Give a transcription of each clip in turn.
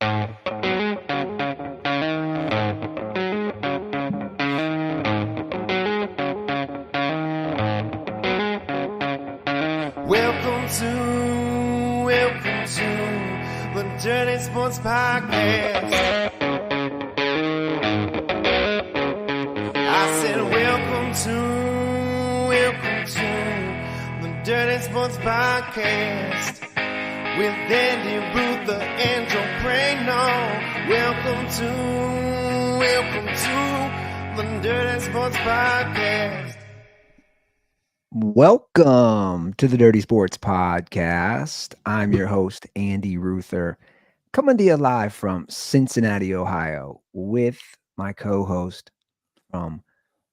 Welcome to the Dirty Sports Podcast. I said welcome to the Dirty Sports Podcast with Andy, Ruther, and Praino. Welcome to the Dirty Sports Podcast. Welcome to the Dirty Sports Podcast. I'm your host, Andy Ruther, coming to you live from Cincinnati, Ohio, with my co-host from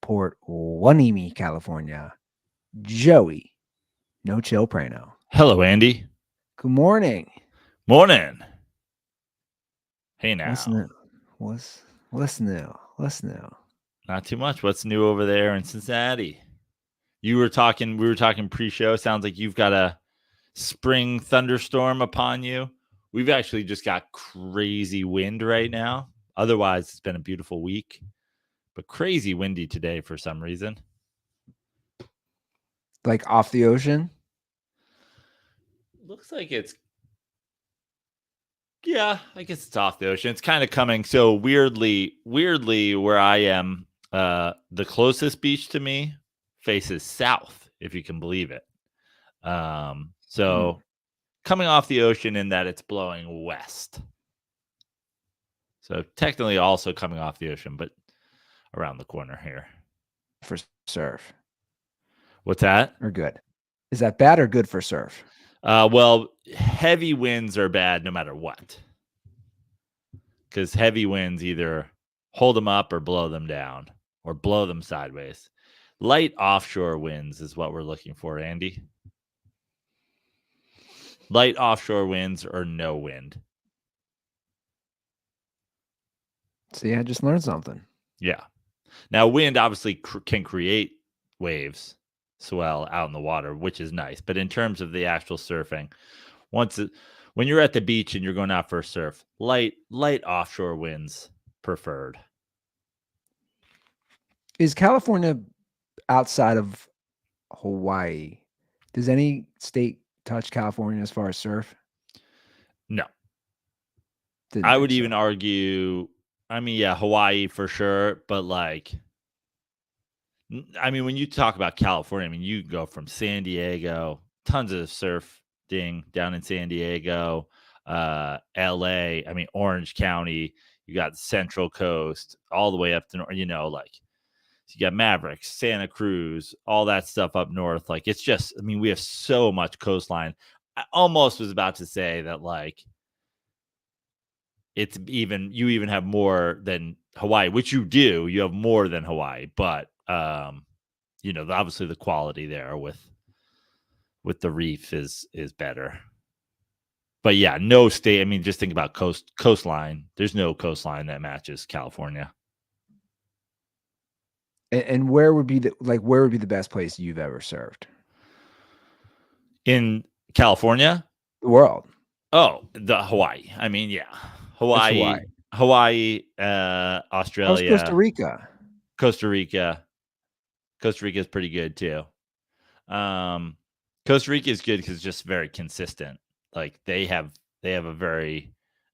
Port Hueneme, California, Joey No Chill Praino. Hello, Andy. Good morning. Morning. Hey now. What's new? Not too much. What's new over there in Cincinnati? We were talking pre-show. Sounds like you've got a spring thunderstorm upon you. We've actually just got crazy wind right now. Otherwise, it's been a beautiful week, but crazy windy today for some reason. Like off the ocean? Looks like I guess it's off the ocean. It's kind of coming. So weirdly, where I am, the closest beach to me faces south, if you can believe it. So coming off the ocean in that it's blowing west. So technically also coming off the ocean, but around the corner here. For surf. What's that? Or good? Is that bad or good for surf? Well, heavy winds are bad no matter what. Because heavy winds either hold them up or blow them down or blow them sideways. Light offshore winds is what we're looking for, Andy. Light offshore winds or no wind. See, I just learned something. Yeah. Now, wind obviously can create waves, swell out in the water, which is nice. But in terms of the actual surfing, when you're at the beach and you're going out for a surf, light offshore winds preferred. Is California outside of Hawaii? Does any state touch California as far as surf? No. I would even argue, Hawaii for sure, but when you talk about California, you go from San Diego, tons of surfing down in San Diego, LA, Orange County, you got the Central Coast, all the way up to, you got Mavericks, Santa Cruz, all that stuff up north. It's just, we have so much coastline. I almost was about to say that, you even have more than Hawaii, which you do. You have more than Hawaii, but, obviously the quality there with the reef is better. But yeah, no state. Just think about coastline. There's no coastline that matches California. And where would be the best place you've ever surfed in California? The world. Oh, the Hawaii. Hawaii, Australia. Costa Rica. Costa Rica is pretty good too. Costa Rica is good because it's just very consistent. They have a very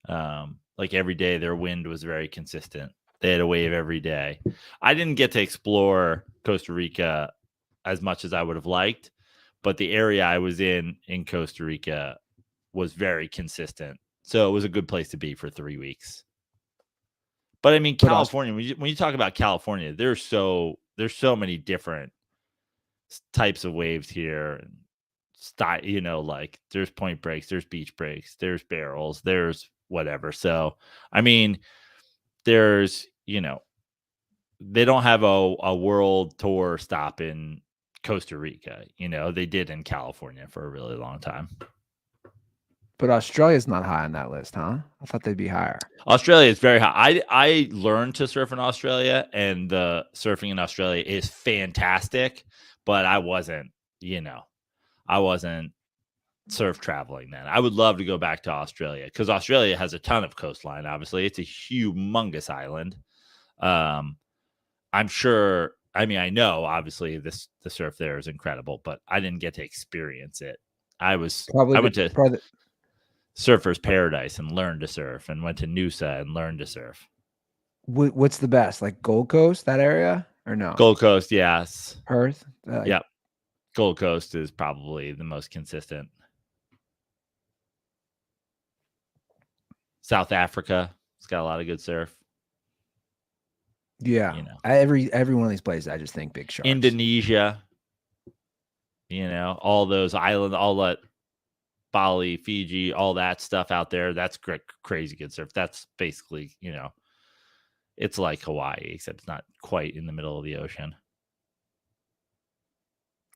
every day their wind was very consistent. They had a wave every day. I didn't get to explore Costa Rica as much as I would have liked, but the area I was in Costa Rica was very consistent. So it was a good place to be for 3 weeks. But California, when you talk about California, there's so many different types of waves here. And there's point breaks, there's beach breaks, there's barrels, there's whatever. So, there's, they don't have a world tour stop in Costa Rica. They did in California for a really long time. But Australia's not high on that list, huh? I thought they'd be higher. Australia is very high. I learned to surf in Australia, and the surfing in Australia is fantastic, but I wasn't surf traveling then. I would love to go back to Australia because Australia has a ton of coastline. Obviously, it's a humongous island. I'm sure. I mean, I know obviously the surf there is incredible, but I didn't get to experience it. I went to Surfer's Paradise and learned to surf, and went to Noosa and learned to surf. What's the best? Like Gold Coast, that area, or no? Gold Coast, yes. Perth. Yep. Gold Coast is probably the most consistent. South Africa, it's got a lot of good surf. Yeah, you know, every one of these places, I just think big sharks. Indonesia, all those islands, all that Bali, Fiji, all that stuff out there. That's crazy good surf. That's basically, it's like Hawaii, except it's not quite in the middle of the ocean.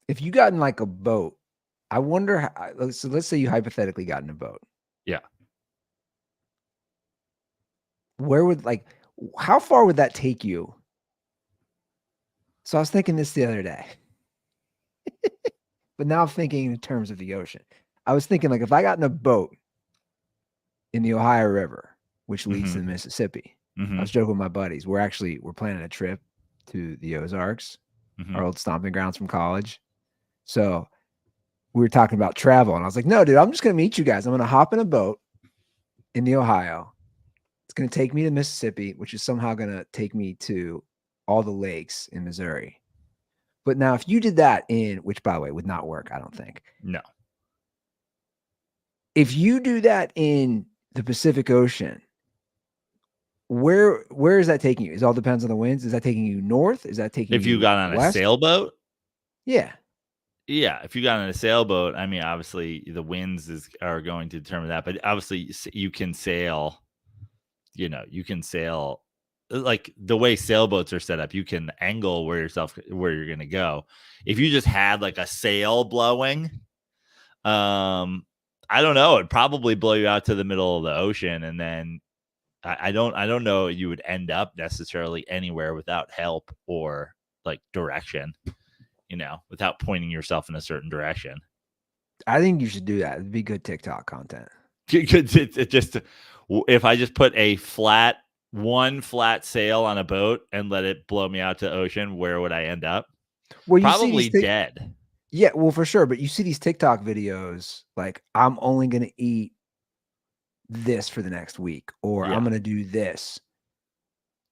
If you got in like a boat, I wonder how, so let's say you hypothetically got in a boat. Yeah. Where would how far would that take you? So I was thinking this the other day, but now I'm thinking in terms of the ocean. I was thinking if I got in a boat in the Ohio River, which leads to the Mississippi, I was joking with my buddies. We're planning a trip to the Ozarks, our old stomping grounds from college. So we were talking about travel, and I was like, no, dude, I'm just going to meet you guys. I'm going to hop in a boat in the Ohio. It's going to take me to Mississippi, which is somehow going to take me to all the lakes in Missouri. But now if you did that which by the way would not work, I don't think. No. If you do that in the Pacific Ocean, where is that taking you? It all depends on the winds. Is that taking you north? Is that taking you if you got on west? A sailboat? Yeah. Yeah, if you got on a sailboat, I mean, obviously the winds are going to determine that, but obviously you can sail, you can sail like the way sailboats are set up. You can angle where you're going to go. If you just had like a sail blowing, I don't know, it'd probably blow you out to the middle of the ocean, and then I don't know you would end up necessarily anywhere without help or like direction. Without pointing yourself in a certain direction. I think you should do that. It'd be good TikTok content. If I just put one flat sail on a boat and let it blow me out to the ocean, where would I end up? Well, probably dead. Yeah, well, for sure. But you see these TikTok videos, like I'm only going to eat this for the next week, or I'm going to do this.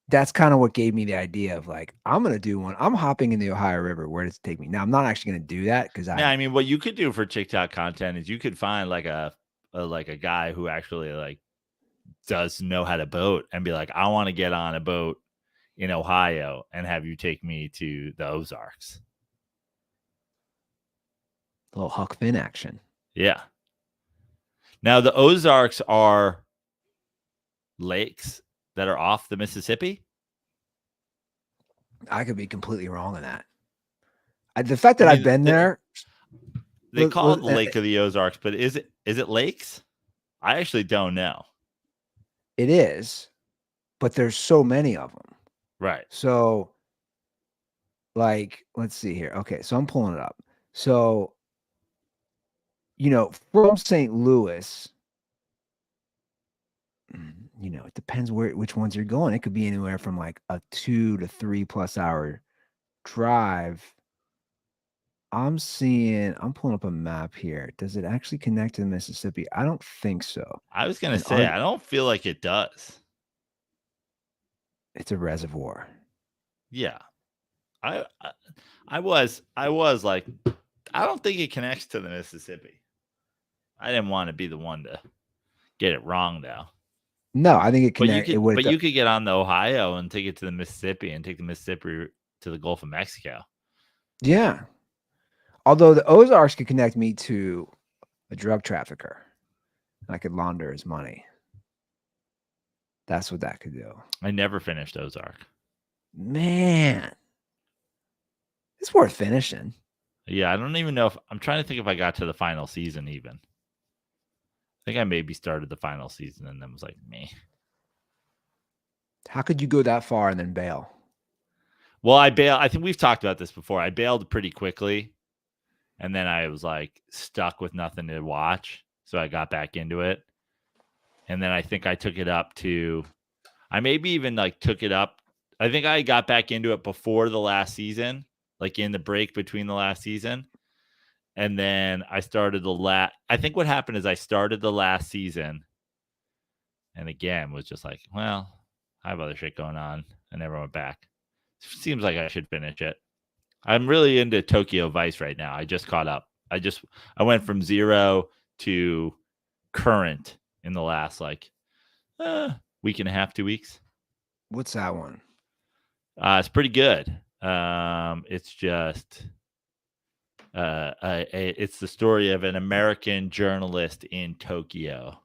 That's kind of what gave me the idea of I'm going to do one. I'm hopping in the Ohio River. Where does it take me? Now, I'm not actually going to do that because I mean, what you could do for TikTok content is you could find like a guy who actually does know how to boat and be like, I want to get on a boat in Ohio and have you take me to the Ozarks. A little Huck Finn action. Yeah. Now, the Ozarks are lakes that are off the Mississippi? I could be completely wrong on that. The fact that I've been there. They call it the Lake of the Ozarks, but is it lakes? I actually don't know. It is, but there's so many of them. Right. So, let's see here. Okay, so I'm pulling it up. So, from St. Louis, it depends which ones you're going. It could be anywhere from a 2 to 3+ hour drive. I'm pulling up a map here. Does it actually connect to the Mississippi? I don't think so. I was going to say, I don't feel like it does. It's a reservoir. Yeah. I was like, I don't think it connects to the Mississippi. I didn't want to be the one to get it wrong though. No, I think it connects. But you could get on the Ohio and take it to the Mississippi and take the Mississippi to the Gulf of Mexico. Yeah. Although the Ozarks could connect me to a drug trafficker. I could launder his money. That's what that could do. I never finished Ozark. Man. It's worth finishing. Yeah, I don't even know I'm trying to think if I got to the final season even. I think I maybe started the final season and then was like, meh. How could you go that far and then bail? Well, I bailed. I think we've talked about this before. I bailed pretty quickly and then I was like stuck with nothing to watch, so I got back into it. And then I think I took it up to, I maybe even like took it up. I think I got back into it before the last season, like in the break between the last season. And then I started I think what happened is I started the last season and again was just like, well, I have other shit going on. I never went back. Seems like I should finish it. I'm really into Tokyo Vice right now. I just caught up. I went from 0 to current in the last like week and a half, 2 weeks. What's that one? It's pretty good. It's just it's the story of an American journalist in Tokyo,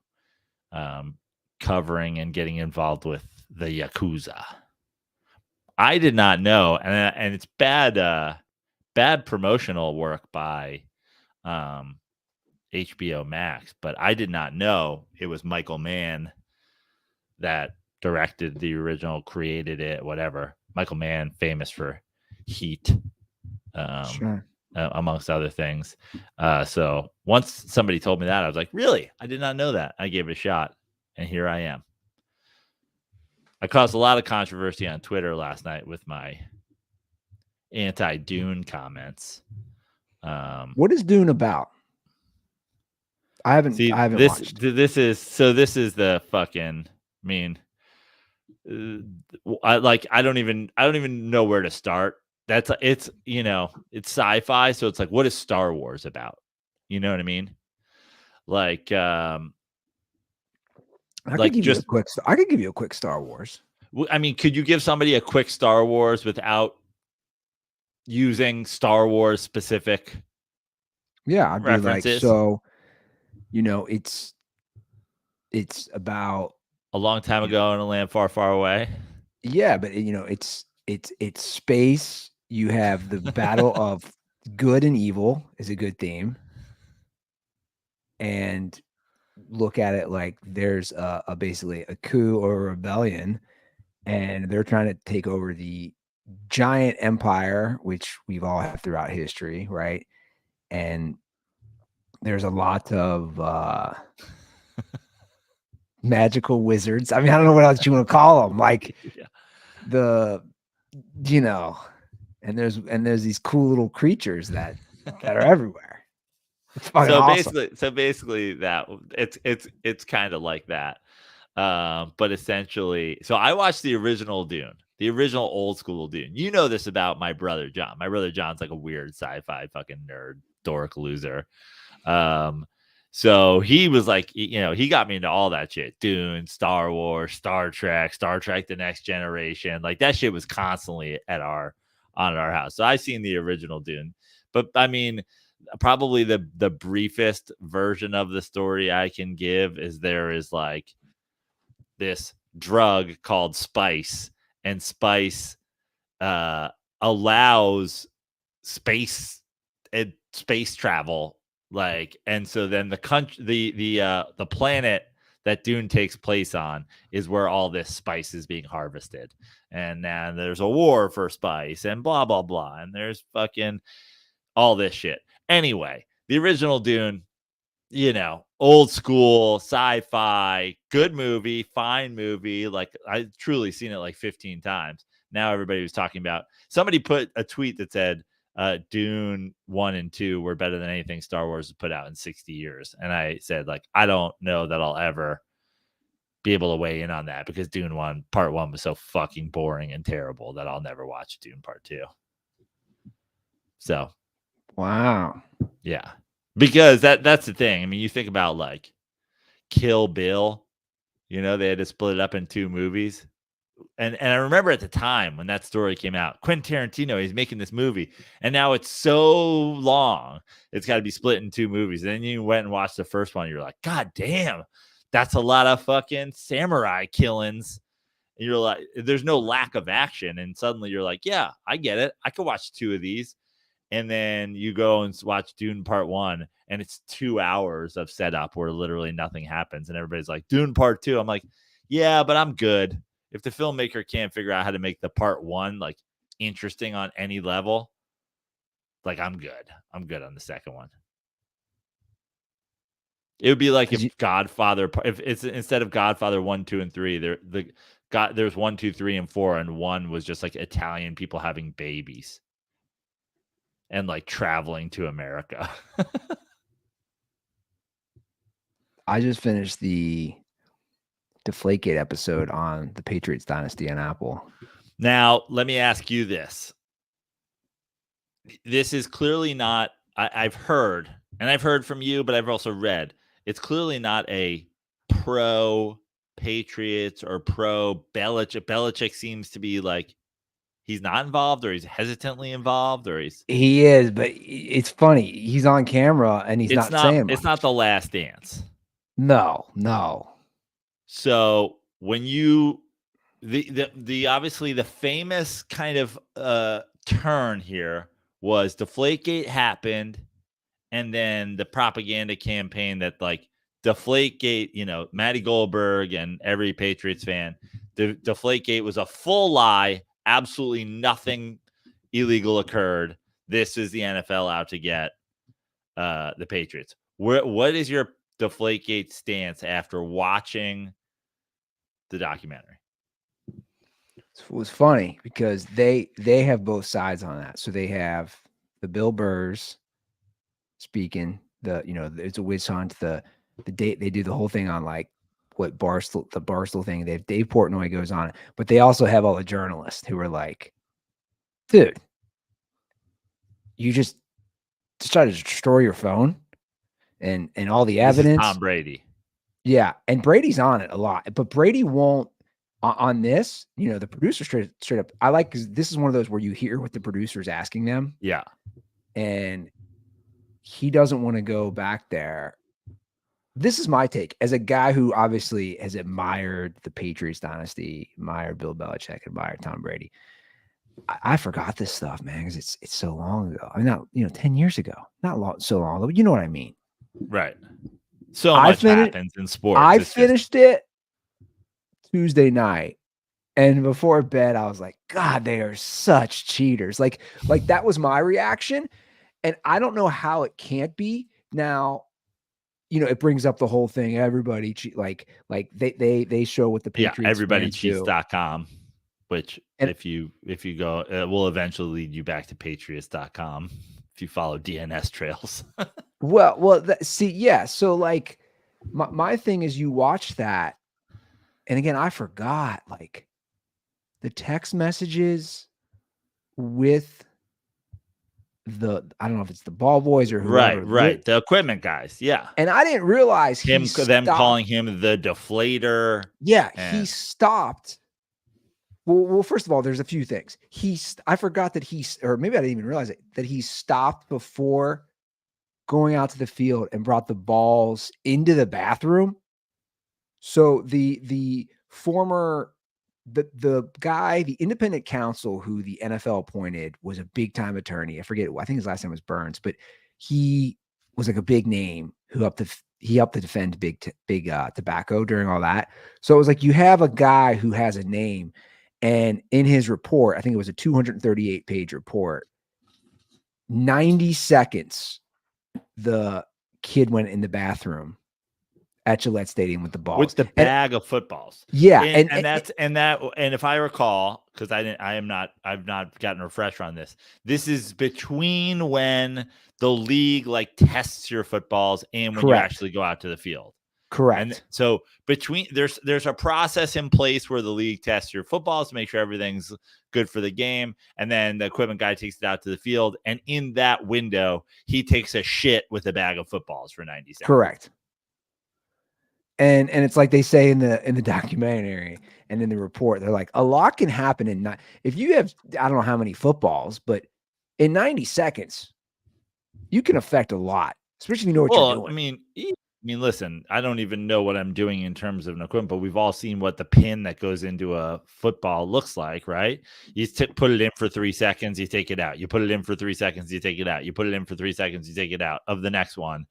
covering and getting involved with the Yakuza. I did not know, and it's bad promotional work by HBO Max, but I did not know it was Michael Mann that directed the original, created it, whatever. Michael Mann, famous for Heat, Sure. amongst other things. So once somebody told me that, I was like, really? I did not know that. I gave it a shot, and here I am. I caused a lot of controversy on Twitter last night with my anti-Dune comments. What is Dune about? I haven't watched. This is the fucking, I mean, I don't even know where to start. It's sci-fi, so it's like, what is Star Wars about? You know what I mean? Like, I could give you a quick Star Wars. I mean, could you give somebody a quick Star Wars without using Star Wars specific? Yeah, I'd references? Be like, so, it's about a long time ago in a land far, far away. Yeah, but it's space. You have the battle of good and evil is a good theme, and look at it like there's basically a coup or a rebellion, and they're trying to take over the giant empire, which we've all had throughout history, right? And there's a lot of magical wizards. I mean, I don't know what else you want to call them. Like and there's these cool little creatures that are everywhere. It's fucking awesome. So basically that it's kind of like that. But essentially, so I watched the original Dune, the original old school Dune. You know this about my brother John. My brother John's like a weird sci-fi fucking nerd, dork loser. So he was like, he got me into all that shit. Dune, Star Wars, Star Trek, The Next Generation. Like that shit was constantly on our house. So I've seen the original Dune. But I mean, probably the briefest version of the story I can give is there is like this drug called spice, and spice allows space travel. Like, and so then the country, the planet that Dune takes place on is where all this spice is being harvested. And now there's a war for spice and blah, blah, blah. And there's fucking all this shit. Anyway, the original Dune, old school sci-fi, good movie, fine movie. Like I truly seen it like 15 times. Now everybody was talking about, somebody put a tweet that said, Dune 1 and 2 were better than anything Star Wars has put out in 60 years. And I said, like, I don't know that I'll ever be able to weigh in on that because Dune 1, part 1 was so fucking boring and terrible that I'll never watch Dune part 2. So, wow. Yeah. Because that's the thing. I mean, you think about like Kill Bill, they had to split it up in 2 movies. And I remember at the time when that story came out, Quentin Tarantino, he's making this movie, and now it's so long, it's got to be split in 2 movies. And then you went and watched the first one, you're like, God damn, that's a lot of fucking samurai killings. And you're like, there's no lack of action. And suddenly you're like, yeah, I get it. I could watch 2 of these. And then you go and watch Dune Part 1, and it's 2 hours of setup where literally nothing happens. And everybody's like, Dune Part 2. I'm like, yeah, but I'm good. If the filmmaker can't figure out how to make the part 1 like interesting on any level, like I'm good. I'm good on the second one. It would be like if Godfather, if it's instead of Godfather 1, 2, and 3, there's 1, 2, 3, and 4, and 1 was just like Italian people having babies and like traveling to America. I just finished the Deflategate episode on the Patriots dynasty on Apple. Now, let me ask you this. This is clearly not, I've heard from you, but I've also read, it's clearly not a pro Patriots or pro Belichick. Belichick seems to be like, he's not involved, or he's hesitantly involved, or he is, but it's funny. He's on camera and he's not saying much. It's not The Last Dance. No. So when you the obviously the famous kind of turn here was Deflategate happened, and then the propaganda campaign that like Deflategate, you know, Matty Goldberg and every Patriots fan, Deflategate was a full lie. Absolutely nothing illegal occurred. This is the NFL out to get the Patriots. What is your Deflategate stance after watching the documentary? It was funny because they have both sides on that. So they have the Bill Burrs speaking, it's a witch hunt, the date they do the whole thing on like what the Barstool thing. They have Dave Portnoy goes on it, but they also have all the journalists who are like, dude, you just try to destroy your phone and all the evidence. Tom Brady. Yeah. And Brady's on it a lot, but Brady won't on this, the producer straight up. I like, because this is one of those where you hear what the producer's asking them. Yeah. And he doesn't want to go back there. This is my take as a guy who obviously has admired the Patriots dynasty, admired Bill Belichick, admired Tom Brady. I forgot this stuff, man, because it's so long ago. I mean, not 10 years ago, so long ago. You know what I mean, right? So much happens in sports. I finished it Tuesday night, and before bed, I was like, God, they are such cheaters. Like that was my reaction, and I don't know how it can't be now. It brings up the whole thing. Everybody cheat, like they show what the Patriots. Yeah, everybodycheats.com, which if you go, it will eventually lead you back to patriots.com if you follow DNS trails. So like my thing is, you watch that, and again, I forgot like the text messages with I don't know if it's the ball boys or whoever. Right. The equipment guys. Yeah. And I didn't realize them calling him the deflator. Yeah. He stopped. Well, first of all, there's a few things. I forgot that or maybe I didn't even realize it, that he stopped before going out to the field and brought the balls into the bathroom. So the former, the guy, the independent counsel who the NFL appointed was a big time attorney. I think his last name was Burns, but he was like a big name who helped to defend big tobacco during all that. So it was like, you have a guy who has a name, and in his report, I think it was a 238-page report, 90 seconds, the kid went in the bathroom at Gillette Stadium with the ball, with the bag of footballs. Yeah. And if I recall, because I've not gotten a refresher on this. This is between when the league like tests your footballs and when you actually go out to the field. Correct. And so there's a process in place where the league tests your footballs to make sure everything's good for the game, and then the equipment guy takes it out to the field, and in that window, he takes a shit with a bag of footballs for 90 seconds. Correct. And it's like they say in the documentary and in the report, they're like, a lot can happen if you have, I don't know how many footballs, but in 90 seconds, you can affect a lot, especially if you know what you're doing. I mean, listen, I don't even know what I'm doing in terms of an equipment, but we've all seen what the pin that goes into a football looks like, right? You put it in for 3 seconds, you take it out. You put it in for 3 seconds, you take it out. You put it in for 3 seconds, you take it out of the next one,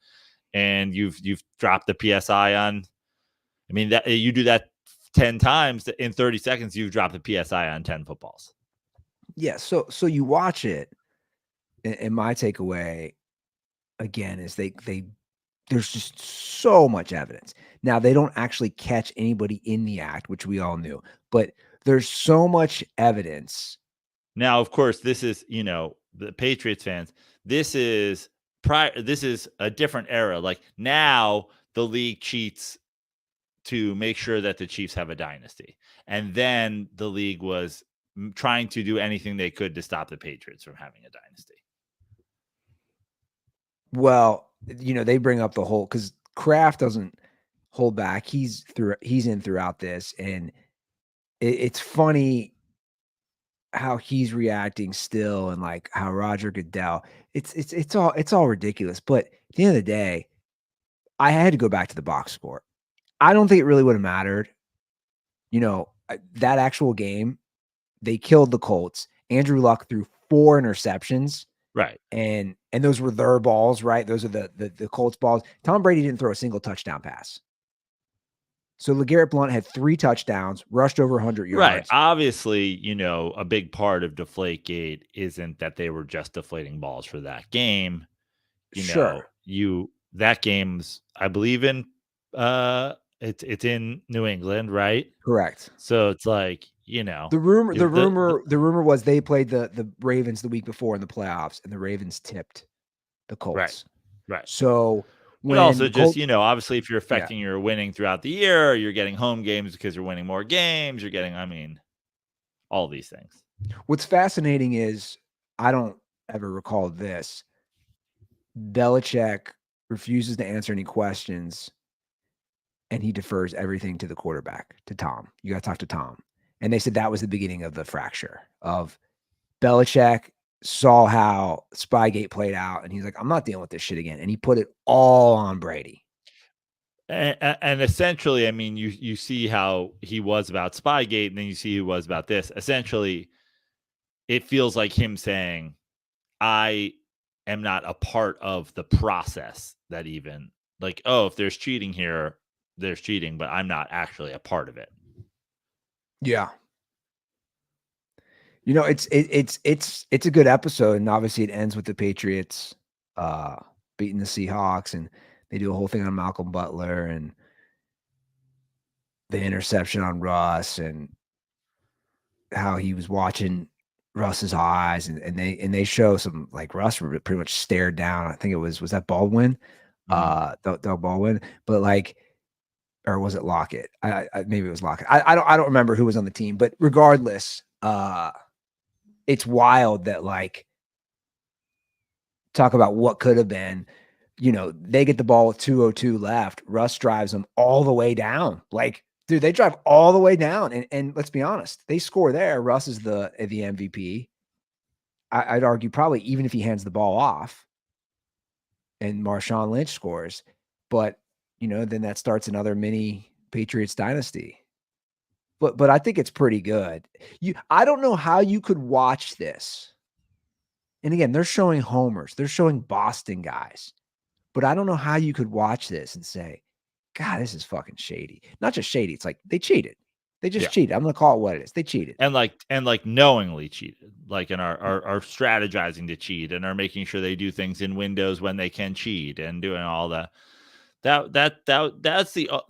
and you've dropped the PSI on. I mean, that you do that 10 times in 30 seconds, you've dropped the PSI on 10 footballs. Yeah. So you watch it, and my takeaway again is there's just so much evidence. Now they don't actually catch anybody in the act, which we all knew, but there's so much evidence. Now, of course, this is, the Patriots fans, this is a different era. Like now the league cheats to make sure that the Chiefs have a dynasty. And then the league was trying to do anything they could to stop the Patriots from having a dynasty. Well, they bring up the whole, because Kraft doesn't hold back. He's in throughout this, and it's funny how he's reacting still, and like how Roger Goodell. It's all ridiculous. But at the end of the day, I had to go back to the box score. I don't think it really would have mattered. That actual game, they killed the Colts. Andrew Luck threw 4 interceptions. Right. And those were their balls, right? Those are the Colts balls. Tom Brady didn't throw a single touchdown pass. So LeGarrette Blount had 3 touchdowns, rushed over 100 yards. Right. Obviously, a big part of Deflategate isn't that they were just deflating balls for that game. Sure. That game's, I believe in, it's in New England, right? Correct. So it's like, the rumor was they played the Ravens the week before in the playoffs, and the Ravens tipped the Colts. Right. So but also just, obviously if you're affecting your winning throughout the year, you're getting home games because you're winning more games, you're getting, all these things. What's fascinating is, I don't ever recall this, Belichick refuses to answer any questions, and he defers everything to the quarterback, to Tom. You got to talk to Tom. And they said that was the beginning of the fracture of Belichick saw how Spygate played out, and he's like, I'm not dealing with this shit again. And he put it all on Brady. And essentially, you see how he was about Spygate, and then you see he was about this. Essentially, it feels like him saying, I am not a part of the process that even, like, oh, if there's cheating here, there's cheating, but I'm not actually a part of it. Yeah. It's a good episode, and obviously it ends with the Patriots beating the Seahawks, and they do a whole thing on Malcolm Butler and the interception on Russ, and how he was watching Russ's eyes, and they show some, like, Russ pretty much stared down. I think was that Baldwin, Doug Baldwin, but like, or was it Lockett? I maybe it was Lockett. I don't remember who was on the team, but regardless, it's wild that, like, talk about what could have been. They get the ball with 2:02 left. Russ drives them all the way down. Like, dude, they drive all the way down. And let's be honest, they score there. Russ is the MVP. I'd argue probably even if he hands the ball off and Marshawn Lynch scores. But, then that starts another mini Patriots dynasty. But I think it's pretty good. I don't know how you could watch this. And again, they're showing homers. They're showing Boston guys. But I don't know how you could watch this and say, God, this is fucking shady. Not just shady. It's like they cheated. They just cheated. I'm going to call it what it is. They cheated. And like knowingly cheated, like, and are strategizing to cheat, and are making sure they do things in windows when they can cheat, and doing all that. That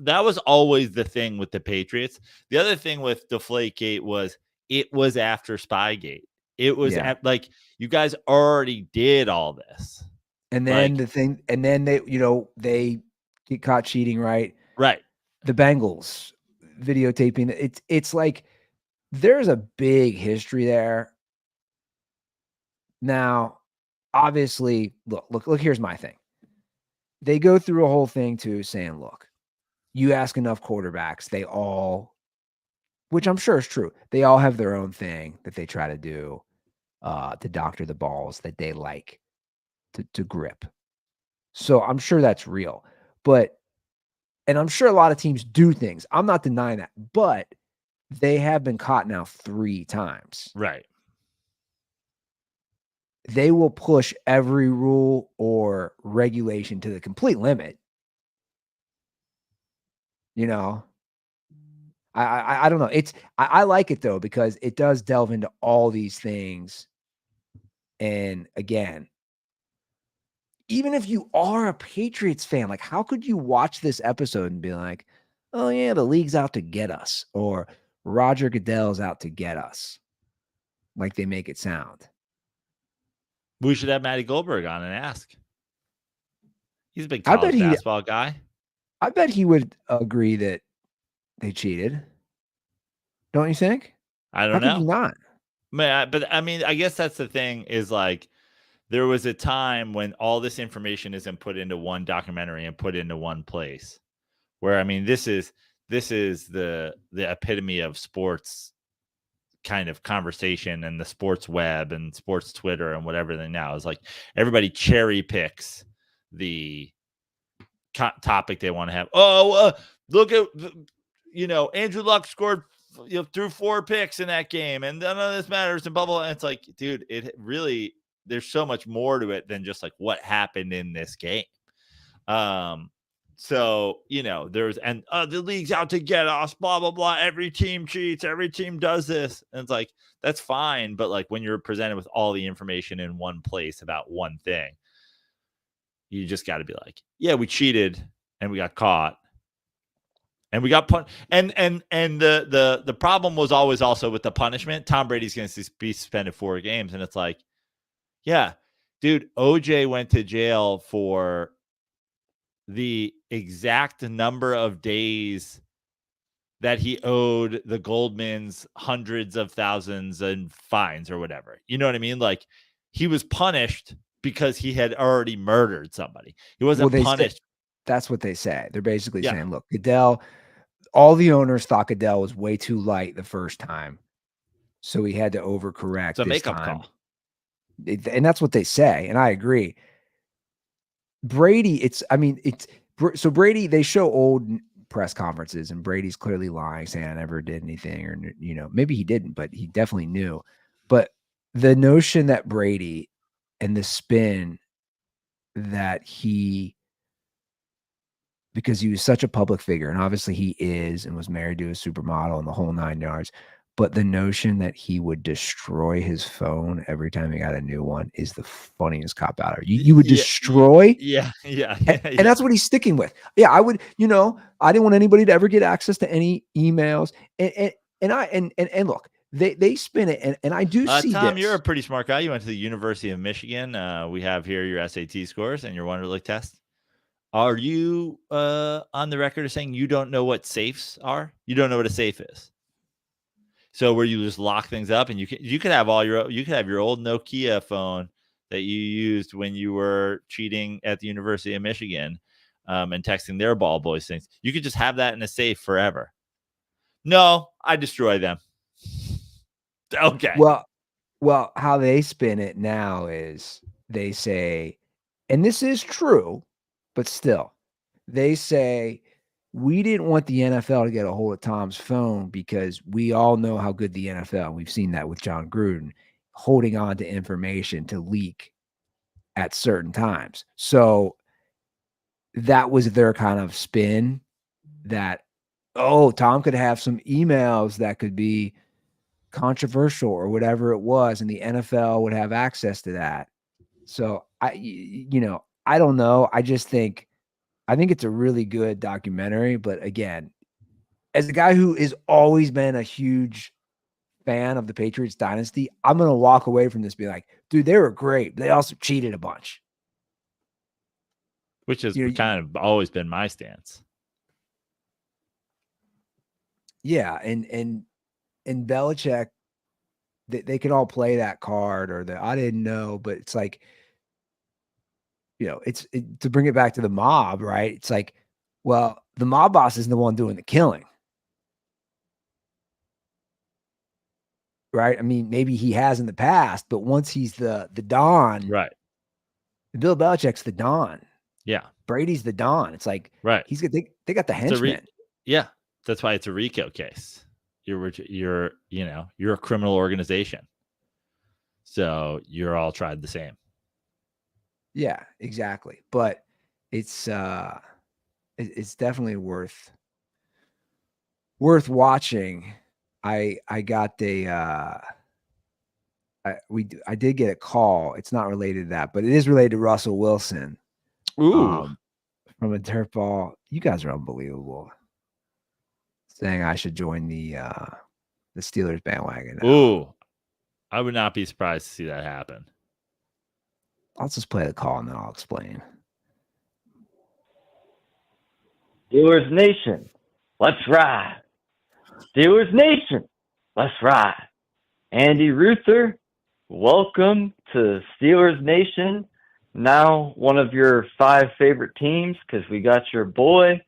was always the thing with the Patriots. The other thing with Deflategate was it was after Spygate. It was like, you guys already did all this. And then they get caught cheating, right? Right. The Bengals videotaping. It's like there's a big history there. Now, obviously, look, here's my thing. They go through a whole thing too, saying, look, you ask enough quarterbacks, they all, which I'm sure is true, they all have their own thing that they try to do to doctor the balls that they like to grip. So I'm sure that's real. And I'm sure a lot of teams do things. I'm not denying that. But they have been caught now 3 times. Right. They will push every rule or regulation to the complete limit. I don't know. I like it though, because it does delve into all these things And again, even if you are a Patriots fan, like how could you watch this episode and be like, oh yeah, the league's out to get us, or Roger Goodell's out to get us, like they make it sound. We should have Matty Goldberg on and ask. He's a big I bet college basketball guy. I bet he would agree that they cheated. Don't you think? I don't How could you know. not? But I mean, I guess that's the thing is like there was a time when all this information isn't put into one documentary and put into one place. Where I mean, this is the epitome of sports kind of conversation and the sports web and sports Twitter and whatever they now is like everybody cherry picks the topic they want to have. Look at Andrew Luck scored threw 4 picks in that game and none of this matters and blah blah. And it's like, dude, it really there's so much more to it than just like what happened in this game. So, there's the league's out to get us, blah, blah, blah. Every team cheats. Every team does this. And it's like, that's fine. But like when you're presented with all the information in one place about one thing, you just got to be like, yeah, we cheated and we got caught and we got punished. And the problem was always also with the punishment. Tom Brady's going to be suspended 4 games. And it's like, yeah, dude, OJ went to jail for the exact number of days that he owed the Goldmans hundreds of thousands in fines or whatever. You know what I mean? Like he was punished because he had already murdered somebody. He wasn't punished. That's what they say. They're basically saying, look, Goodell, all the owners thought Goodell was way too light the first time. So he had to overcorrect. It's a makeup call. And that's what they say. And I agree. Brady, so Brady, they show old press conferences and Brady's clearly lying, saying I never did anything, or, maybe he didn't, but he definitely knew. But the notion that Brady and the spin that because he was such a public figure, and obviously he is and was married to a supermodel and the whole 9 yards. But the notion that he would destroy his phone every time he got a new one is the funniest cop out. You would destroy? Yeah. And that's what he's sticking with. Yeah, I would, I didn't want anybody to ever get access to any emails. And look, they spin it. And I do see Tom, this. You're a pretty smart guy. You went to the University of Michigan. We have here your SAT scores and your Wonderlic test. Are you on the record of saying you don't know what safes are? You don't know what a safe is? So where you just lock things up, and you could have your old Nokia phone that you used when you were cheating at the University of Michigan, and texting their ball boys things. You could just have that in a safe forever. No, I destroy them. Okay. Well, how they spin it now is they say, and this is true, but still, they say, we didn't want the NFL to get a hold of Tom's phone because we all know how good the NFL, we've seen that with John Gruden, holding on to information to leak at certain times. So that was their kind of spin that, Tom could have some emails that could be controversial or whatever it was, and the NFL would have access to that. So I don't know. I think it's a really good documentary, but again, as a guy who has always been a huge fan of the Patriots dynasty, I'm going to walk away from this being like, dude, they were great. But they also cheated a bunch. Which has kind of always been my stance. Yeah. And Belichick, they could all play that card or I didn't know, but it's like, to bring it back to the mob, right? It's like, well, the mob boss isn't the one doing the killing. Right? I mean, maybe he has in the past, but once he's the Don, right? Bill Belichick's the Don. Yeah. Brady's the Don. It's like, right. They got the henchmen. Yeah. That's why it's a RICO case. You're a criminal organization. So you're all tried the same. Yeah, exactly. But it's definitely worth watching. I got I did get a call. It's not related to that, but it is related to Russell Wilson. Ooh. From a dirt ball. You guys are unbelievable. Saying I should join the Steelers bandwagon now. Ooh. I would not be surprised to see that happen. I'll just play the call and then I'll explain. Steelers Nation, let's ride. Steelers Nation, let's ride. Andy Ruther, welcome to Steelers Nation. Now one of your 5 favorite teams because we got your boy.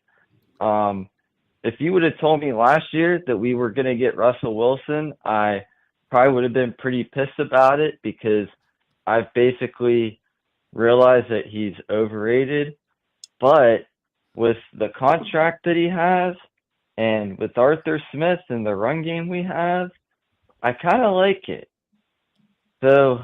If you would have told me last year that we were going to get Russell Wilson, I probably would have been pretty pissed about it because I've basically realized that he's overrated. But with the contract that he has and with Arthur Smith and the run game we have, I kind of like it. So,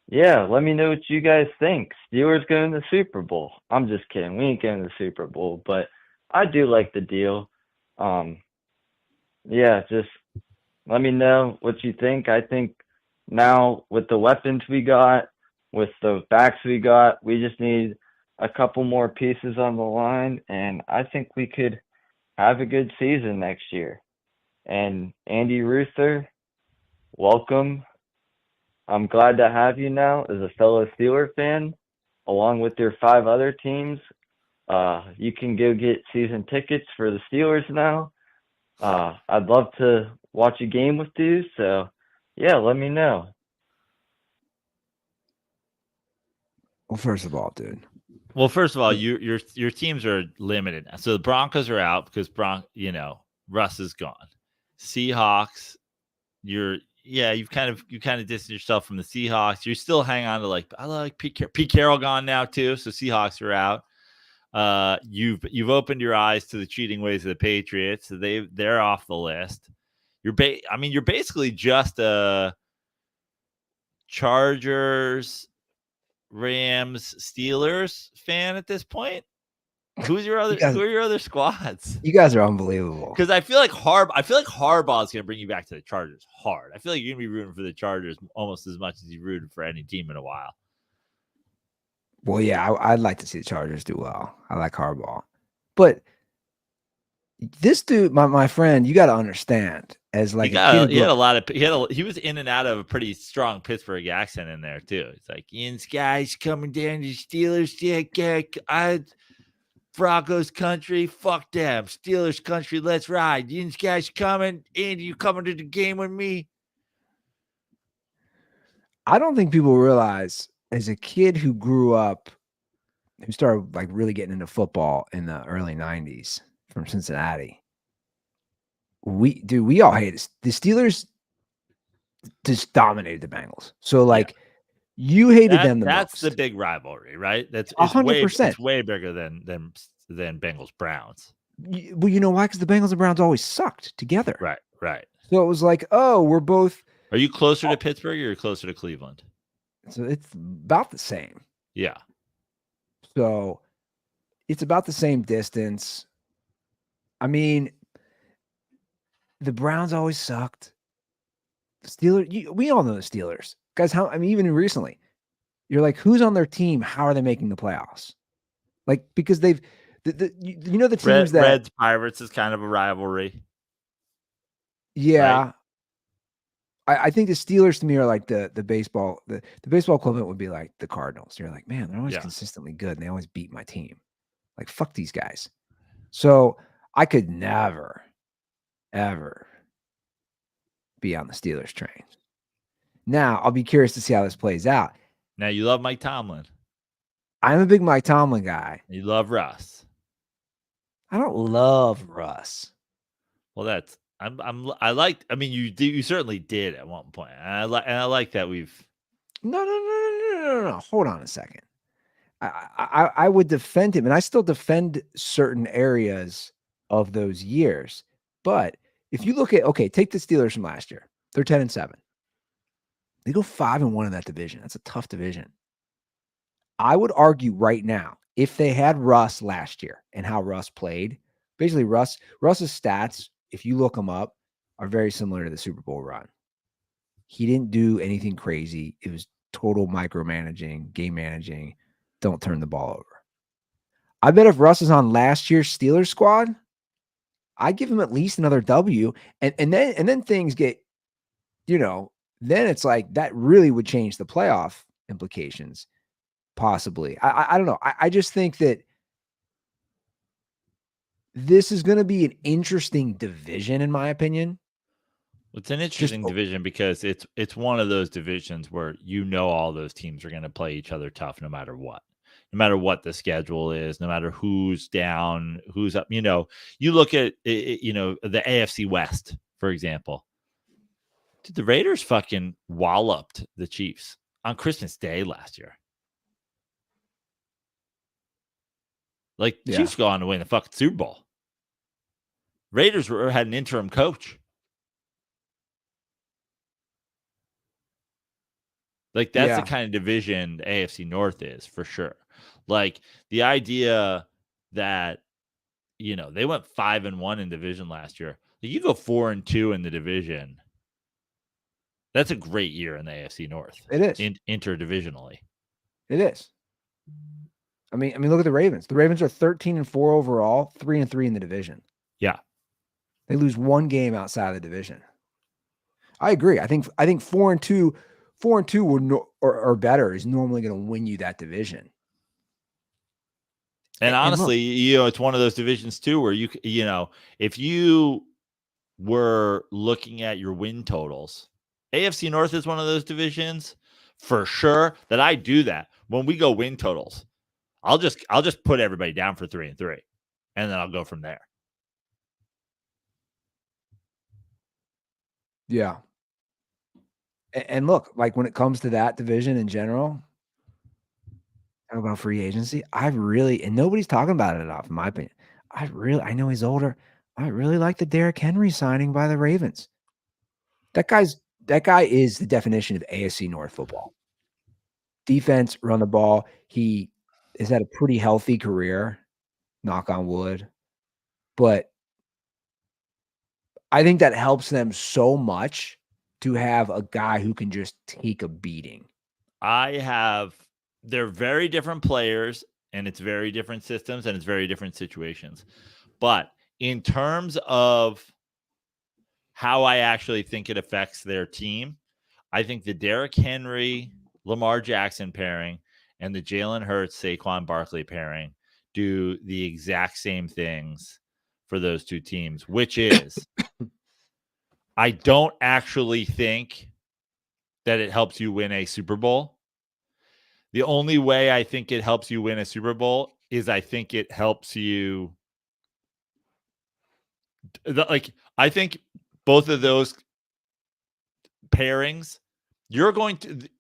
yeah, let me know what you guys think. Steelers going to the Super Bowl. I'm just kidding. We ain't going to the Super Bowl, but I do like the deal. Yeah, just let me know what you think. I think now with the weapons we got, with the backs we got, we just need a couple more pieces on the line, and I think we could have a good season next year. And Andy Ruther, welcome. I'm glad to have you now as a fellow Steeler fan, along with your 5 other teams. You can go get season tickets for the Steelers now. I'd love to watch a game with you, so yeah, let me know. Well, first of all, dude. Well, first of all, your teams are limited. So the Broncos are out because Russ is gone. Seahawks, you've kind of distanced yourself from the Seahawks. You still hang on to I like Pete Carroll gone now too. So Seahawks are out. You've opened your eyes to the cheating ways of the Patriots. So they're off the list. You're basically just a Chargers, Rams, Steelers fan at this point. Who are your other squads? You guys are unbelievable. Because I feel like Harbaugh is going to bring you back to the Chargers hard. I feel like you're going to be rooting for the Chargers almost as much as you rooted for any team in a while. Well, yeah, I'd like to see the Chargers do well. I like Harbaugh, but this dude, my friend, you got to understand. As like he was in and out of a pretty strong Pittsburgh accent in there too. It's like, Ian's guys coming down to the Steelers. Yeah, Broncos country, fuck them. Steelers country, let's ride. Ian's guys coming. Andy, you coming to the game with me? I don't think people realize, as a kid who grew up, who started really getting into football in the early 90s from Cincinnati, we all hated the Steelers. Just dominated the Bengals. So you hated them the most. That's the big rivalry, right? That's 100%. It's way bigger than Bengals Browns. Well, you know why? Because the Bengals and Browns always sucked together. Right. So it was we're both. Are you closer to Pittsburgh or you're closer to Cleveland? So it's about the same. Yeah. So it's about the same distance. I mean, the Browns always sucked. The Steelers, we all know the Steelers. Guys, even recently, you're like, who's on their team? How are they making the playoffs? Because they've, the teams that. Reds Pirates is kind of a rivalry. Yeah. Right? I think the Steelers to me are like the baseball. The baseball equivalent would be like the Cardinals. You're like, man, they're always consistently good and they always beat my team. Fuck these guys. So I could never, ever be on the Steelers train. Now, I'll be curious to see how this plays out. Now, you love Mike Tomlin. I'm a big Mike Tomlin guy. You love Russ. I don't love Russ. Well, you certainly did at one point. And I like that we've. No. Hold on a second. I would defend him, and I still defend certain areas of those years. But if you look at, take the Steelers from last year. They're 10-7. They go 5-1 in that division. That's a tough division. I would argue right now, if they had Russ last year and how Russ played, basically Russ's stats, if you look them up, are very similar to the Super Bowl run. He didn't do anything crazy. It was total micromanaging, game managing. Don't turn the ball over. I bet if Russ is on last year's Steelers squad, I'd give him at least another W. And then things get, then it's like that really would change the playoff implications, possibly. I don't know. I just think that this is going to be an interesting division, in my opinion. It's an interesting division because it's one of those divisions where all those teams are going to play each other tough no matter what. No matter what the schedule is, no matter who's down, who's up. You look at the AFC West, for example. Dude, the Raiders fucking walloped the Chiefs on Christmas Day last year. Like, the Chiefs go on to win the fucking Super Bowl. Raiders had an interim coach. Like, that's the kind of division the AFC North is, for sure. Like, the idea that, they went 5-1 in division last year. Like, you go 4-2 in the division. That's a great year in the AFC North. It is. Interdivisionally. It is. I mean, look at the Ravens. The Ravens are 13-4 overall, 3-3 in the division. Yeah. They lose one game outside of the division. I agree. I think 4-2 or better is normally going to win you that division. And honestly, it's one of those divisions too where if you were looking at your win totals, AFC North is one of those divisions for sure that I do that. When we go win totals, I'll just put everybody down for 3-3, and then I'll go from there. Yeah. And look, like when it comes to that division in general, talk about free agency. And nobody's talking about it enough, in my opinion. I know he's older. I really like the Derrick Henry signing by the Ravens. That guy is the definition of AFC North football. Defense, run the ball. He has had a pretty healthy career, knock on wood. But I think that helps them so much to have a guy who can just take a beating. They're very different players, and it's very different systems, and it's very different situations. But in terms of how I actually think it affects their team, I think the Derrick Henry, Lamar Jackson pairing and the Jalen Hurts, Saquon Barkley pairing do the exact same things for those two teams, which is I don't actually think that it helps you win a Super Bowl. The only way I think it helps you win a Super Bowl is I think it helps you. I think both of those pairings,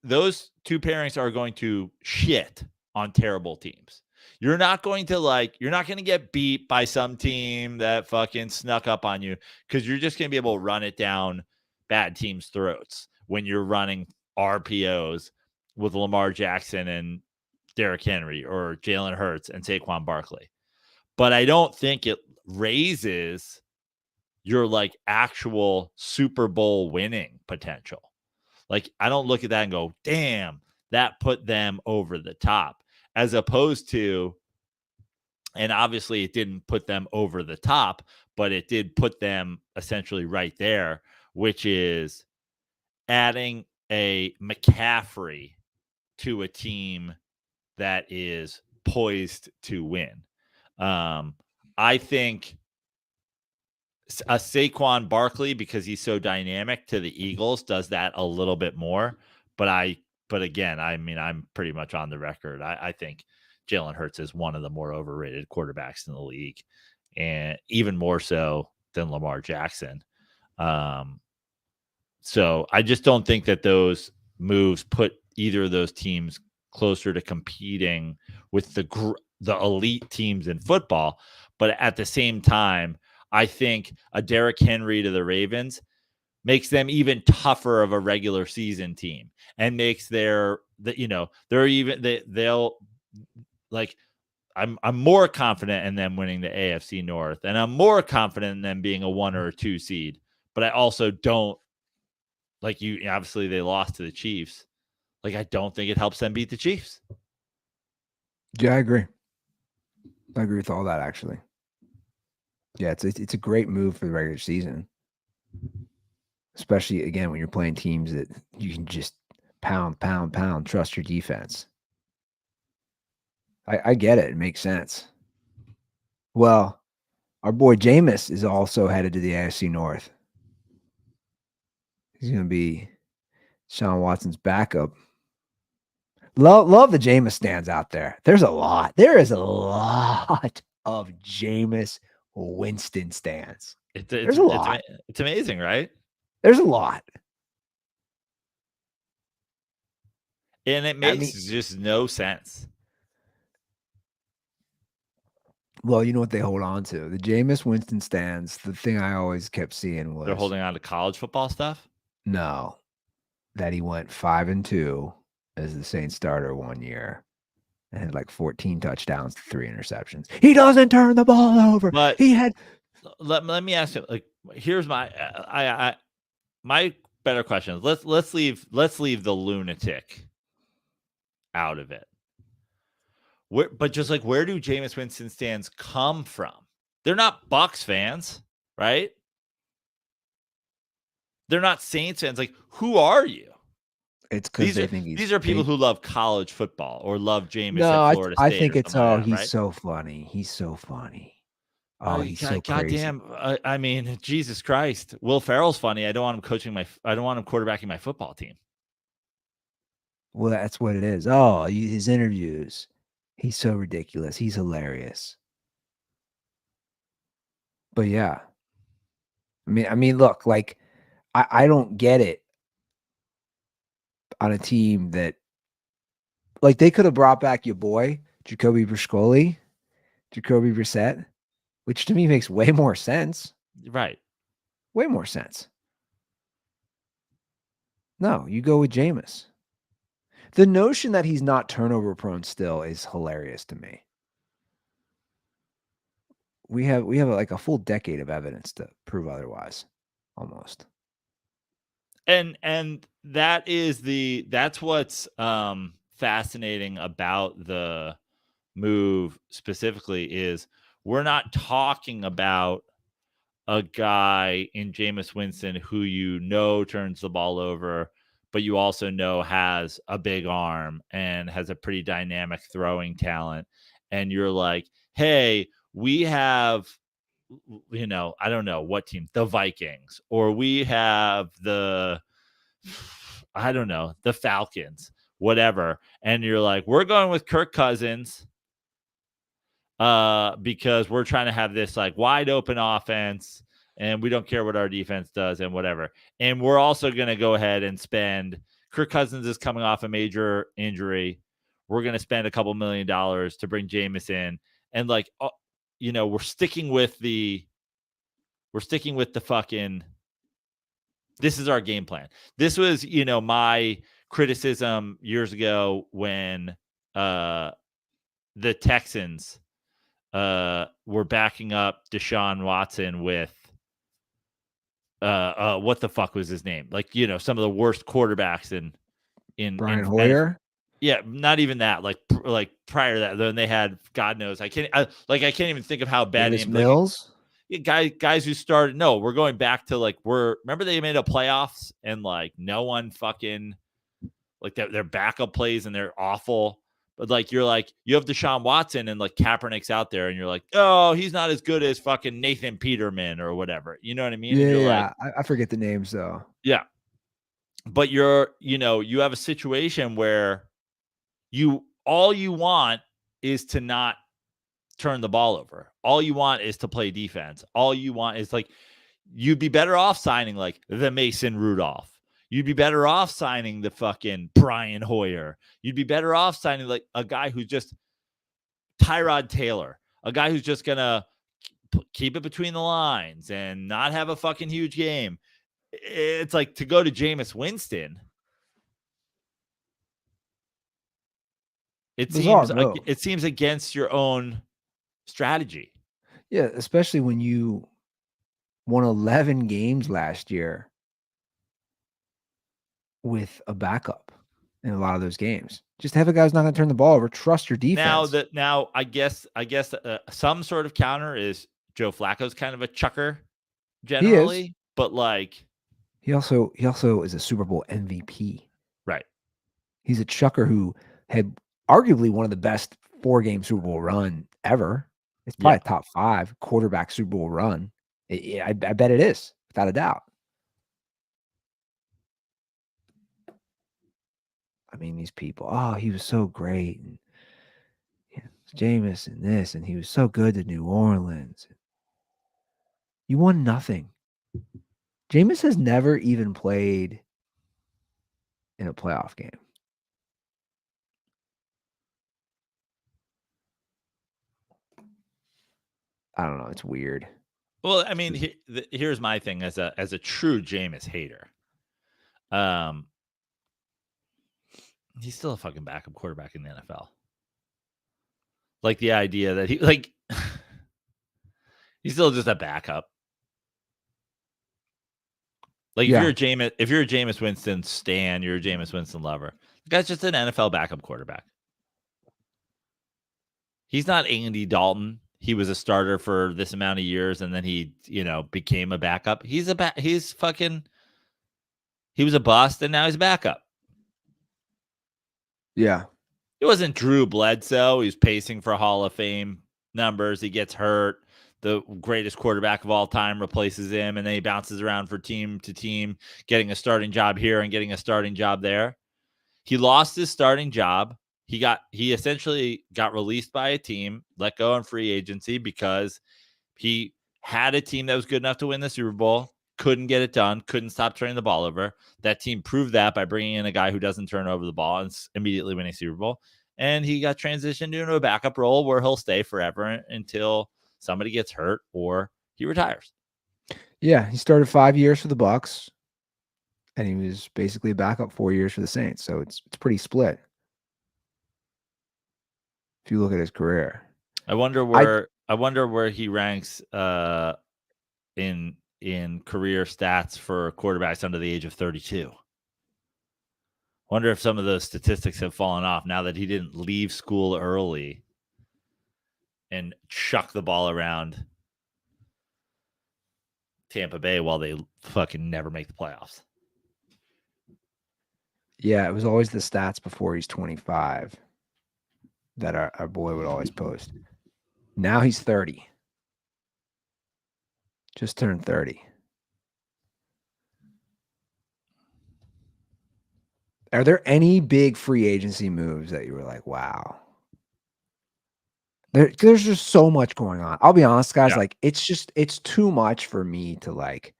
those two pairings are going to shit on terrible teams. You're not going to get beat by some team that fucking snuck up on you, because you're just going to be able to run it down bad teams' throats when you're running RPOs with Lamar Jackson and Derrick Henry or Jalen Hurts and Saquon Barkley. But I don't think it raises your actual Super Bowl winning potential. I don't look at that and go, damn, that put them over the top. As opposed to, and obviously it didn't put them over the top, but it did put them essentially right there, which is adding a McCaffrey to a team that is poised to win. I think a Saquon Barkley, because he's so dynamic to the Eagles, does that a little bit more. But again, I mean, I'm pretty much on the record. I think Jalen Hurts is one of the more overrated quarterbacks in the league, and even more so than Lamar Jackson. So I just don't think that those moves put either of those teams closer to competing with the elite teams in football. But at the same time, I think a Derrick Henry to the Ravens makes them even tougher of a regular season team, and makes they'll I'm more confident in them winning the AFC North, and I'm more confident in them being a 1 or a 2 seed, but I also don't Like obviously they lost to the Chiefs. Like I don't think it helps them beat the Chiefs. Yeah, I agree. I agree with all that, actually. Yeah, it's a great move for the regular season. Especially, again, when you're playing teams that you can just pound, trust your defense. I get it. It makes sense. Well, our boy Jameis is also headed to the AFC North. He's going to be Sean Watson's backup. Love the Jameis stands out there. There's a lot. There is a lot of Jameis Winston stands. There's a lot. It's amazing, right? There's a lot. And it makes just no sense. Well, you know what they hold on to? The Jameis Winston stands, the thing I always kept seeing was... They're holding on to college football stuff? No. That he went 5-2 as the Saints starter one year and had like 14 touchdowns to 3 interceptions. He doesn't turn the ball over. But he had... Let me ask you, like, here's my my better question. Let's leave the lunatic out of it. Where do Jameis Winston stands come from? They're not Bucs fans, right? They're not Saints fans. Like, who are you? It's because they think these are people who love college football or love Jameis at Florida State. I think it's he's right? so funny. He's so funny. Oh, he's so crazy. Goddamn! I mean, Jesus Christ! Will Ferrell's funny. I don't want him quarterbacking my football team. Well, that's what it is. Oh, his interviews. He's so ridiculous. He's hilarious. But yeah. I mean, look, like I don't get it on a team that, like, they could have brought back your boy, Jacoby Brissett, which to me makes way more sense. Right. Way more sense. No, you go with Jameis. The notion that he's not turnover prone still is hilarious to me. We have like a full decade of evidence to prove otherwise, almost. And that's what's fascinating about the move specifically is we're not talking about a guy in Jameis Winston who turns the ball over, but you also know has a big arm and has a pretty dynamic throwing talent. And you're like, hey, we have, I don't know what team, the Vikings, or we have the Falcons, whatever. And you're like, we're going with Kirk Cousins because we're trying to have this like wide open offense and we don't care what our defense does and whatever. And we're also going to go ahead and spend. Kirk Cousins is coming off a major injury. We're going to spend a couple $1 million to bring Jameis in. And like, we're sticking with the fucking, this is our game plan. This was, my criticism years ago when the Texans were backing up Deshaun Watson with what the fuck was his name? Like, some of the worst quarterbacks in Brian Hoyer. Yeah, not even that. Like prior to that, then they had God knows. I can't even think of how bad Davis Mills. Guys who started. No, we're going back to like remember they made a playoffs and like no one fucking like their backup plays and they're awful. But like you have Deshaun Watson and like Kaepernick's out there and you're like, oh, he's not as good as fucking Nathan Peterman or whatever. You know what I mean? Yeah, I forget the names though. Yeah. But you have a situation where all you want is to not turn the ball over. All you want is to play defense. All you want is like, you'd be better off signing like the Mason Rudolph. You'd be better off signing the fucking Brian Hoyer. You'd be better off signing like a guy who's just Tyrod Taylor, a guy who's just going to keep it between the lines and not have a fucking huge game. It's like to go to Jameis Winston. It seems against your own strategy. Yeah, especially when you won 11 games last year. with a backup in a lot of those games. Just have a guy who's not going to turn the ball over. Trust your defense. Now I guess some sort of counter is Joe Flacco's kind of a chucker generally, but like he also is a Super Bowl MVP. Right. He's a chucker who had arguably one of the best 4-game Super Bowl run ever. It's probably a top 5 quarterback Super Bowl run. I bet it is, without a doubt. I mean, these people, oh, he was so great. And Jameis and this, and he was so good to New Orleans. You won nothing. Jameis has never even played in a playoff game. I don't know. It's weird. Well, I mean, here's my thing as a true Jameis hater. He's still a fucking backup quarterback in the NFL. Like the idea that he's still just a backup. Like if you're a Jameis Winston stan, you're a Jameis Winston lover. The guy's just an NFL backup quarterback. He's not Andy Dalton. He was a starter for this amount of years, and then he, became a backup. He was a bust, and now he's a backup. Yeah. It wasn't Drew Bledsoe. He was pacing for Hall of Fame numbers. He gets hurt. The greatest quarterback of all time replaces him, and then he bounces around for team to team, getting a starting job here and getting a starting job there. He lost his starting job. He essentially got released by a team, let go on free agency because he had a team that was good enough to win the Super Bowl, couldn't get it done, couldn't stop turning the ball over. That team proved that by bringing in a guy who doesn't turn over the ball and immediately winning Super Bowl. And he got transitioned into a backup role where he'll stay forever until somebody gets hurt or he retires. Yeah, he started 5 years for the Bucs, and he was basically a backup 4 years for the Saints. So it's pretty split. If you look at his career, I wonder where he ranks in career stats for quarterbacks under the age of 32. Wonder if some of those statistics have fallen off now that he didn't leave school early and chuck the ball around Tampa Bay while they fucking never make the playoffs. Yeah, it was always the stats before he's 25 that our boy would always post. Now he's 30. Just turned 30. Are there any big free agency moves that you were like, wow? There's just so much going on. I'll be honest, guys. Like, it's too much for me to like.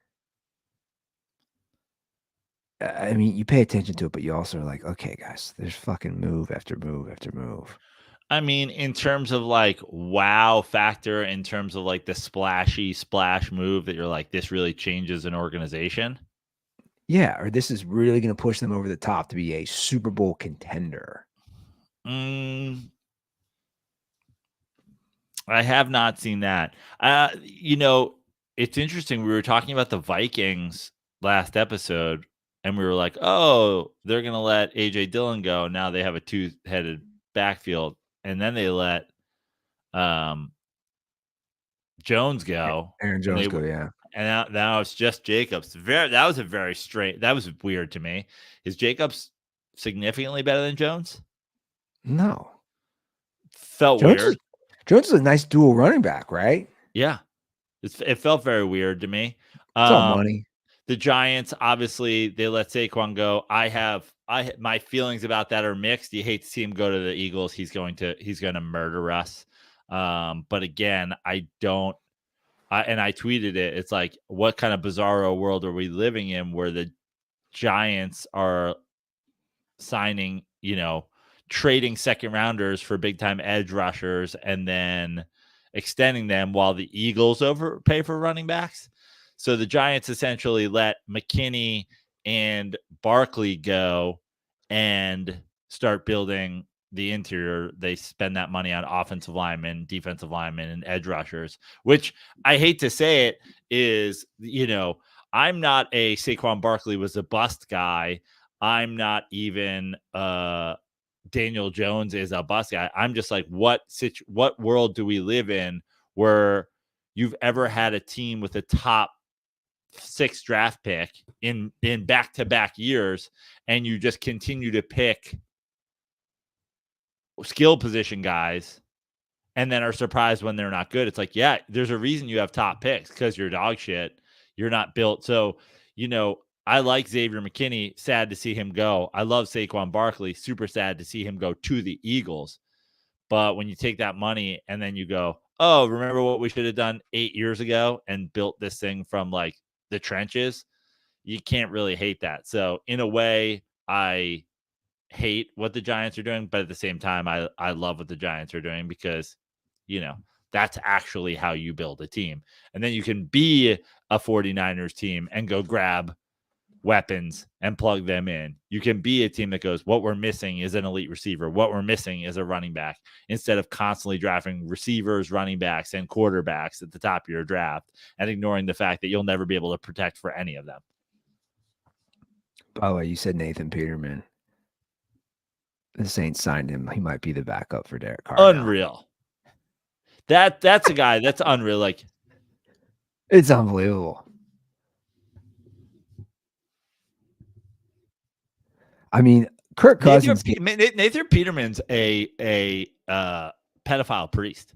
I mean, you pay attention to it, but you also are like, okay, guys, there's fucking move after move after move. I mean, in terms of like wow factor, in terms of like the splashy splash move that you're like, this really changes an organization. Yeah, or this is really going to push them over the top to be a Super Bowl contender. I have not seen that. It's interesting. We were talking about the Vikings last episode, and we were like, oh, they're going to let A.J. Dillon go. Now they have a two-headed backfield. And then they let Jones go. Aaron Jones go, yeah. And now it's just Jacobs. That was a very strange. That was weird to me. Is Jacobs significantly better than Jones? No. Felt weird. Jones is a nice dual running back, right? Yeah. It felt very weird to me. It's all money. The Giants, obviously, they let Saquon go. My feelings about that are mixed. You hate to see him go to the Eagles. He's going to murder us. But again, I tweeted it. It's like, what kind of bizarro world are we living in where the Giants are signing, trading second rounders for big time edge rushers and then extending them while the Eagles overpay for running backs? So the Giants essentially let McKinney and Barkley go and start building the interior. They spend that money on offensive linemen, defensive linemen, and edge rushers, which I hate to say it is, I'm not a Saquon Barkley was a bust guy. I'm not even Daniel Jones is a bust guy. I'm just like, what world do we live in where you've ever had a team with a top 6 draft pick in back-to-back years, and you just continue to pick skill position guys and then are surprised when they're not good? It's like, yeah, there's a reason you have top picks, because you're dog shit. You're not built. So, I like Xavier McKinney. Sad to see him go. I love Saquon Barkley. Super sad to see him go to the Eagles. But when you take that money and then you go, oh, remember what we should have done 8 years ago and built this thing from like the trenches, you can't really hate that. So in a way, I hate what the Giants are doing, but at the same time, I love what the Giants are doing, because, that's actually how you build a team. And then you can be a 49ers team and go grab weapons and plug them in. You can be a team that goes, what we're missing is an elite receiver. What we're missing is a running back, instead of constantly drafting receivers, running backs, and quarterbacks at the top of your draft and ignoring the fact that you'll never be able to protect for any of them. By the way, you said Nathan Peterman. The Saints signed him. He might be the backup for Derek Carr. Unreal. That's a guy that's unreal. Like, it's unbelievable. I mean, Kirk Cousins. Nathan Peterman's a pedophile priest.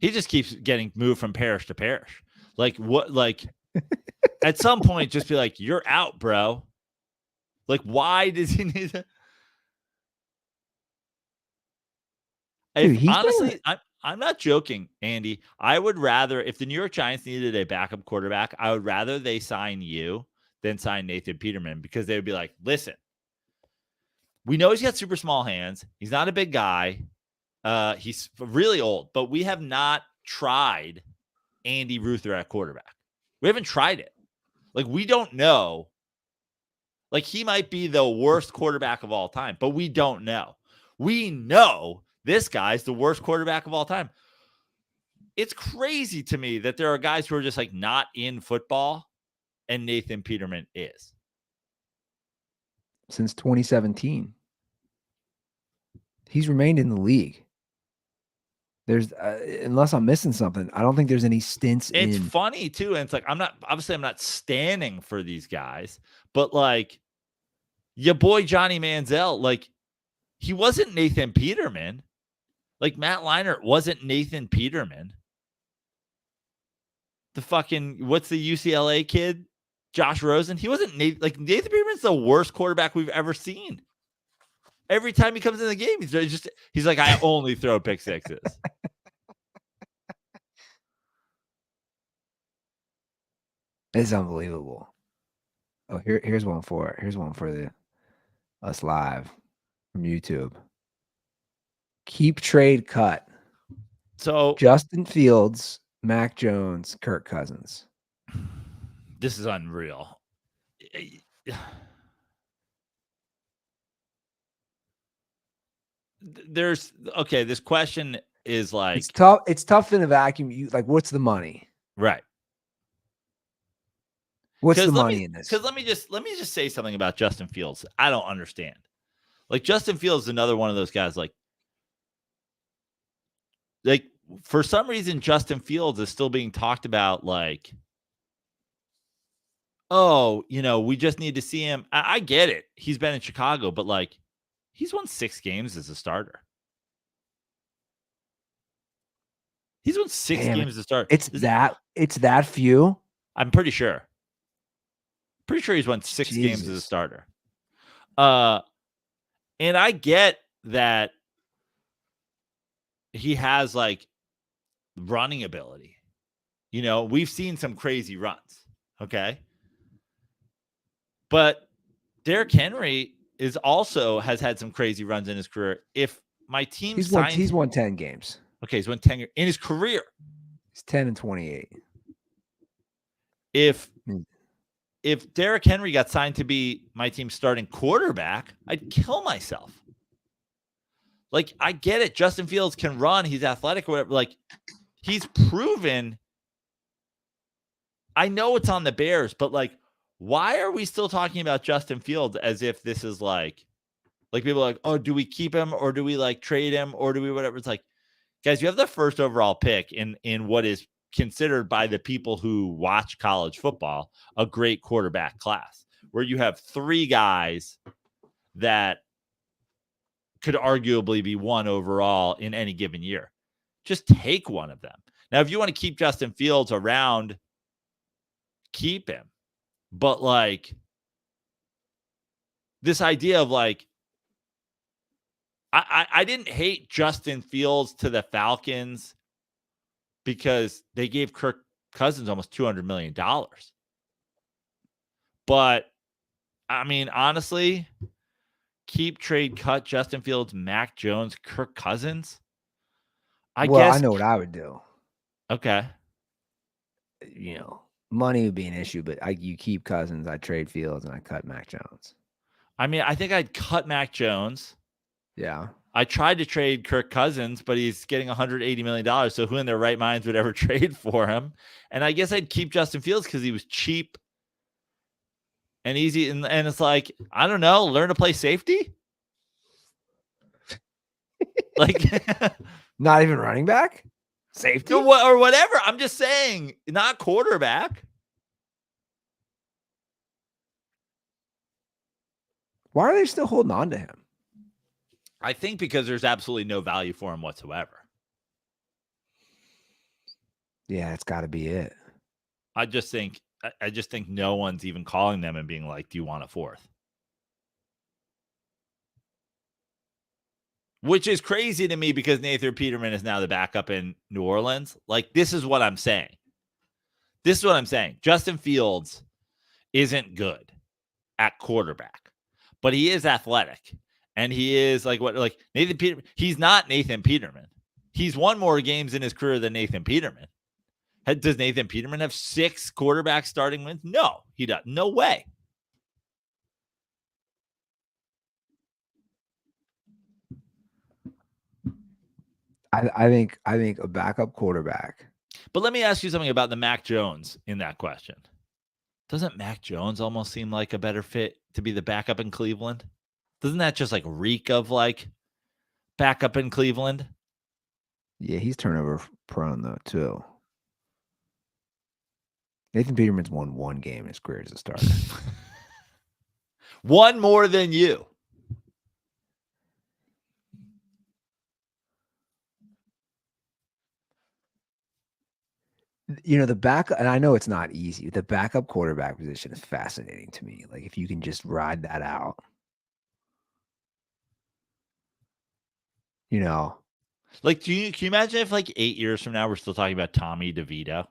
He just keeps getting moved from parish to parish. Like, what? Like, at some point, just be like, you're out, bro. Like, why does he need to? Honestly, I'm not joking, Andy. I would rather, if the New York Giants needed a backup quarterback, I would rather they sign you than sign Nathan Peterman, because they would be like, listen, we know he's got super small hands. He's not a big guy. He's really old, but we have not tried Andy Ruther at quarterback. We haven't tried it. Like, we don't know. Like, he might be the worst quarterback of all time, but we don't know. We know this guy's the worst quarterback of all time. It's crazy to me that there are guys who are just like not in football, and Nathan Peterman is. Since 2017. He's remained in the league. There's unless I'm missing something, I don't think there's any stints. It's funny too, and it's like, I'm not standing for these guys, but like your boy Johnny Manziel, like, he wasn't Nathan Peterman. Like, Matt Leinart wasn't Nathan Peterman. The fucking, what's the UCLA kid? Josh Rosen. He wasn't Nathan Peterman's the worst quarterback we've ever seen. Every time he comes in the game, he's like, I only throw pick sixes. It's unbelievable. Oh, here's one for us live from YouTube. Keep trade cut. So Justin Fields, Mac Jones, Kirk Cousins. This is unreal. This question is like, it's tough in a vacuum. What's the money? Right. What's the money in this? Because let me just say something about Justin Fields. I don't understand. Like, Justin Fields is another one of those guys, like for some reason, Justin Fields is still being talked about like, oh, we just need to see him. I get it. He's been in Chicago, but like, he's won 6 games as a starter. He's won 6 games as a starter. It's that few. I'm pretty sure. Pretty sure he's won 6 games as a starter. And I get that he has like running ability. We've seen some crazy runs. Okay. But Derrick Henry has had some crazy runs in his career. If my team he's won 10 games. Okay, he's won 10 in his career. He's 10-28. If Derrick Henry got signed to be my team's starting quarterback, I'd kill myself. Like, I get it. Justin Fields can run. He's athletic or whatever. Like, he's proven. I know it's on the Bears, but like, why are we still talking about Justin Fields as if this is like people are like, oh, do we keep him or do we like trade him or do we whatever? It's like, guys, you have the first overall pick in what is considered by the people who watch college football a great quarterback class, where you have 3 guys that could arguably be 1 overall in any given year. Just take one of them. Now, if you want to keep Justin Fields around, keep him. But like this idea of like, I didn't hate Justin Fields to the Falcons because they gave Kirk Cousins almost $200 million. But I mean, honestly, keep, trade, cut Justin Fields, Mac Jones, Kirk Cousins. I guess I know what I would do. Okay. You know, money would be an issue, but you keep Cousins, I trade Fields, and I cut Mac Jones. I mean, I think I'd cut Mac Jones. Yeah. I tried to trade Kirk Cousins, but he's getting $180 million. So who in their right minds would ever trade for him? And I guess I'd keep Justin Fields because he was cheap and easy. And it's like, I don't know, learn to play safety. Like, not even running back? Safety? Or whatever. I'm just saying, not quarterback. Why are they still holding on to him? I think because there's absolutely no value for him whatsoever. Yeah, it's got to be it. I just think no one's even calling them and being like, do you want a 4th? Which is crazy to me because Nathan Peterman is now the backup in New Orleans. Like, this is what I'm saying. Justin Fields isn't good at quarterback, but he is athletic. And he is like Nathan Peterman. He's not Nathan Peterman. He's won more games in his career than Nathan Peterman. Does Nathan Peterman have 6 quarterback starting wins? No, he doesn't. No way. I think a backup quarterback. But let me ask you something about the Mac Jones in that question. Doesn't Mac Jones almost seem like a better fit to be the backup in Cleveland? Doesn't that just like reek of like backup in Cleveland? Yeah, he's turnover prone though too. Nathan Peterman's won 1 game in his career as a starter. 1 more than you. You know, the backup, and I know it's not easy. The backup quarterback position is fascinating to me. Like, if you can just ride that out. You know, like, can you imagine if like 8 years from now we're still talking about Tommy DeVito,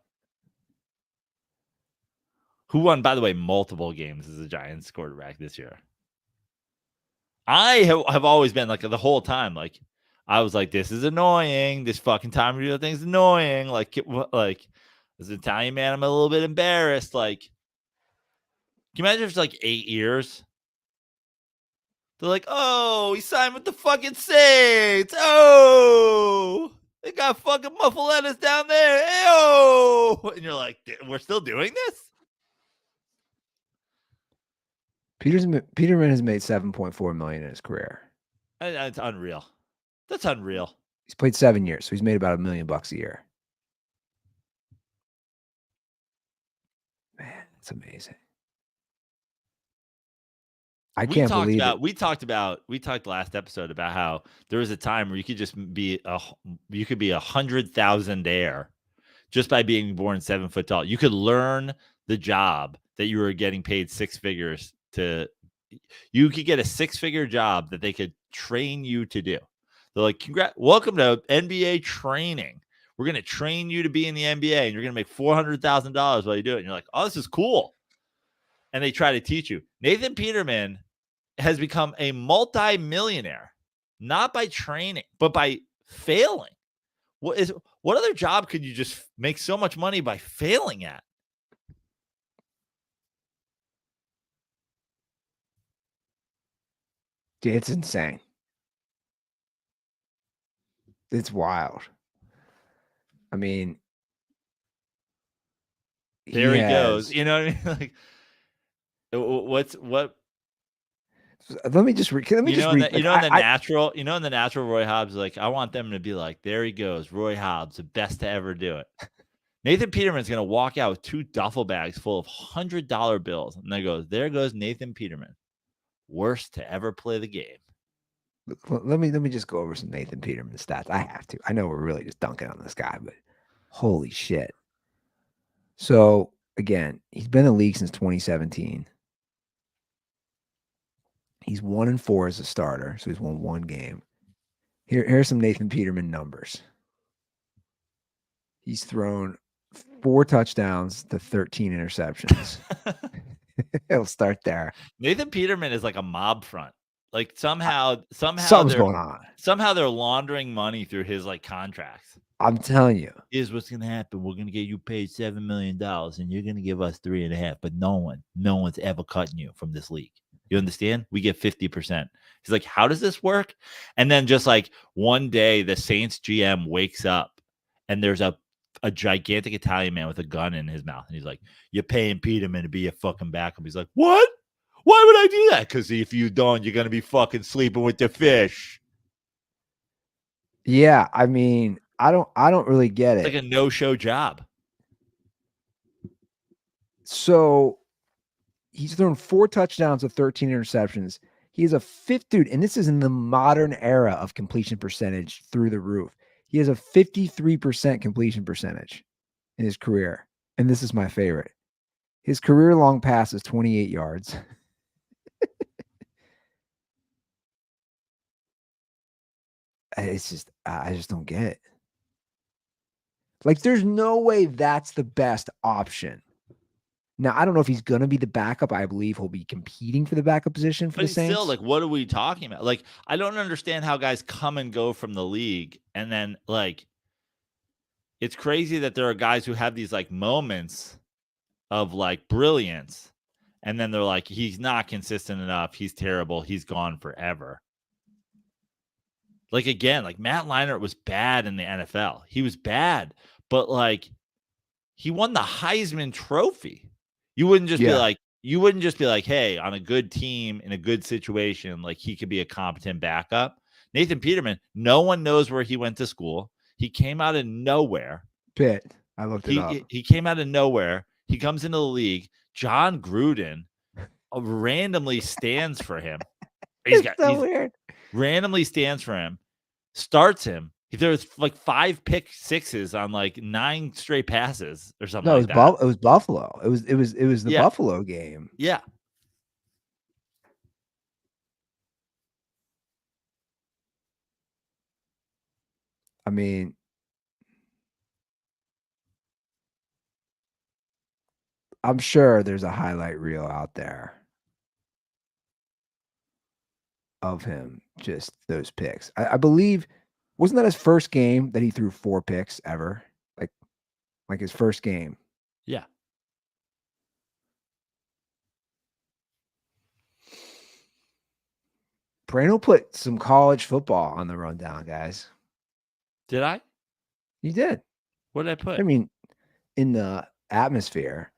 who won, by the way, multiple games as a Giants quarterback this year? I have always been like the whole time, like I was like, this is annoying. This fucking Tommy DeVito thing's annoying. Like as an Italian man, I'm a little bit embarrassed. Like, can you imagine if it's like 8 years? They're like, oh, he signed with the fucking Saints. Oh, they got fucking muffalettas down there. Oh, and you're like, we're still doing this? Peterman has made $7.4 million in his career. That's unreal. That's unreal. He's played 7 years, so he's made about $1 million a year. Man, it's amazing. I can't believe it. We talked last episode about how there was a time where you could just be 100,000 just by being born 7 foot tall. You could learn the job that you were getting paid 6 figures to. You could get a 6-figure job that they could train you to do. They're like, welcome to NBA training. We're going to train you to be in the NBA, and you're going to make $400,000 while you do it. And you're like, oh, this is cool. And they try to teach you. Nathan Peterman has become a multi-millionaire, not by training, but by failing. What other job could you just make so much money by failing at? It's insane. It's wild. I mean, there he goes. You know what I mean? Like, What? Let me just read. Let me just read. In the natural, Roy Hobbs, like, I want them to be like, there he goes, Roy Hobbs, the best to ever do it. Nathan Peterman's going to walk out with 2 duffel bags full of $100 bills. And there goes Nathan Peterman, worst to ever play the game. Let me just go over some Nathan Peterman stats. I have to. I know we're really just dunking on this guy, but holy shit. So, again, he's been in the league since 2017. He's 1-4 as a starter, so he's won 1 game. Here's some Nathan Peterman numbers. He's thrown 4 touchdowns to 13 interceptions. He'll start there. Nathan Peterman is like a mob front. Like somehow something's going on. Somehow they're laundering money through his like contracts. I'm telling you. Here's what's gonna happen. We're gonna get you paid $7 million, and you're gonna give us 3.5. But no one's ever cutting you from this league. You understand? We get 50%. He's like, how does this work? And then just like one day, the Saints GM wakes up and there's a gigantic Italian man with a gun in his mouth. And he's like, you're paying Peterman to be a fucking backup. He's like, what? Why would I do that? Because if you don't, you're going to be fucking sleeping with the fish. Yeah, I mean, I don't really get it. It's like a no-show job. So he's thrown 4 touchdowns with 13 interceptions. He is a 5th dude, and this is in the modern era of completion percentage through the roof. He has a 53% completion percentage in his career, and this is my favorite. His career long pass is 28 yards. It's just, I just don't get it. Like, there's no way that's the best option. Now, I don't know if he's going to be the backup. I believe he'll be competing for the backup position for the Saints. Still, like, what are we talking about? Like, I don't understand how guys come and go from the league. And then, like, it's crazy that there are guys who have these, like, moments of, like, brilliance. And then they're like, he's not consistent enough. He's terrible. He's gone forever. Like, again, like, Matt Leinart was bad in the NFL. He was bad. But, like, he won the Heisman Trophy. You wouldn't just be like, hey, on a good team in a good situation, like he could be a competent backup. Nathan Peterman, no one knows where he went to school. He came out of nowhere. Pitt. I looked it up. He came out of nowhere. He comes into the league. John Gruden randomly stands for him. He's weird. Randomly stands for him, starts him. There was like 5 pick sixes on like 9 straight passes or something. No, it was Buffalo. It was the Buffalo game. Yeah. I mean, I'm sure there's a highlight reel out there of him, just those picks. I believe. Wasn't that his first game that he threw 4 picks ever? Like his first game. Yeah. Praino put some college football on the rundown, guys. Did I? You did. What did I put? I mean, in the atmosphere.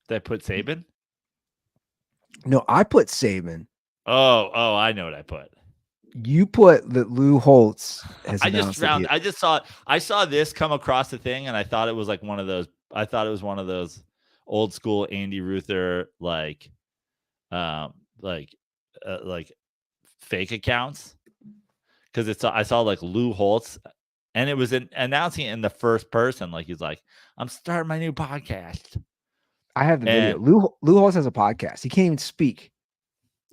Did I put Saban? No, I put Saban. Oh, I know what I put. You put that Lou Holtz has I saw this come across the thing, and I thought it was like one of those. I thought it was one of those old school Andy Ruther like fake accounts, because I saw like Lou Holtz, and it was announcing it in the first person. Like he's like, I'm starting my new podcast. I have the video. Lou Holtz has a podcast. He can't even speak.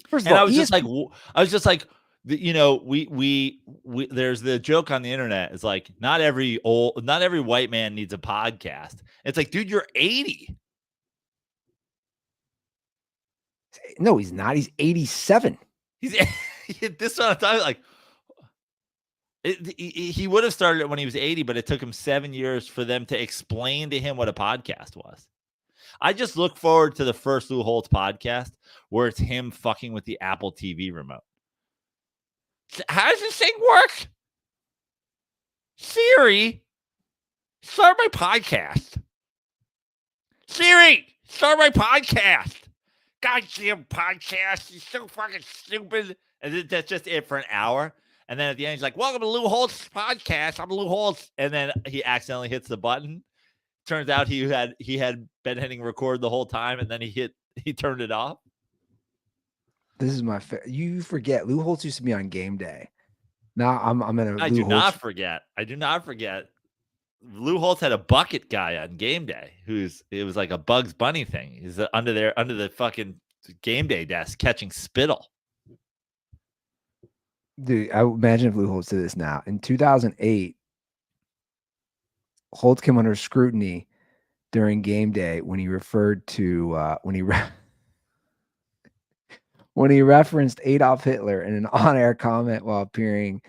First of all, I was just like. You know, we there's the joke on the internet. It's like not every white man needs a podcast. It's like, dude, you're 80. No, he's not. He's 87. This is what I'm talking like. He would have started it when he was 80, but it took him 7 years for them to explain to him what a podcast was. I just look forward to the first Lou Holtz podcast where it's him fucking with the Apple TV remote. How does this thing work? Siri, start my podcast. Siri, Start my podcast. Goddamn podcast. You're so fucking stupid. And then that's just it for an hour. And then at the end, he's like, welcome to Lou Holtz podcast. I'm Lou Holtz. And then he accidentally hits the button. Turns out he had been hitting record the whole time, and then he turned it off. This is my you forget Lou Holtz used to be on Game Day. Now I'm gonna. I do not forget. Lou Holtz had a bucket guy on Game Day it was like a Bugs Bunny thing. He's under the fucking Game Day desk catching spittle. Dude, I imagine if Lou Holtz did this now. In 2008, Holtz came under scrutiny during Game Day when he referred to when he referenced Adolf Hitler in an on-air comment while giving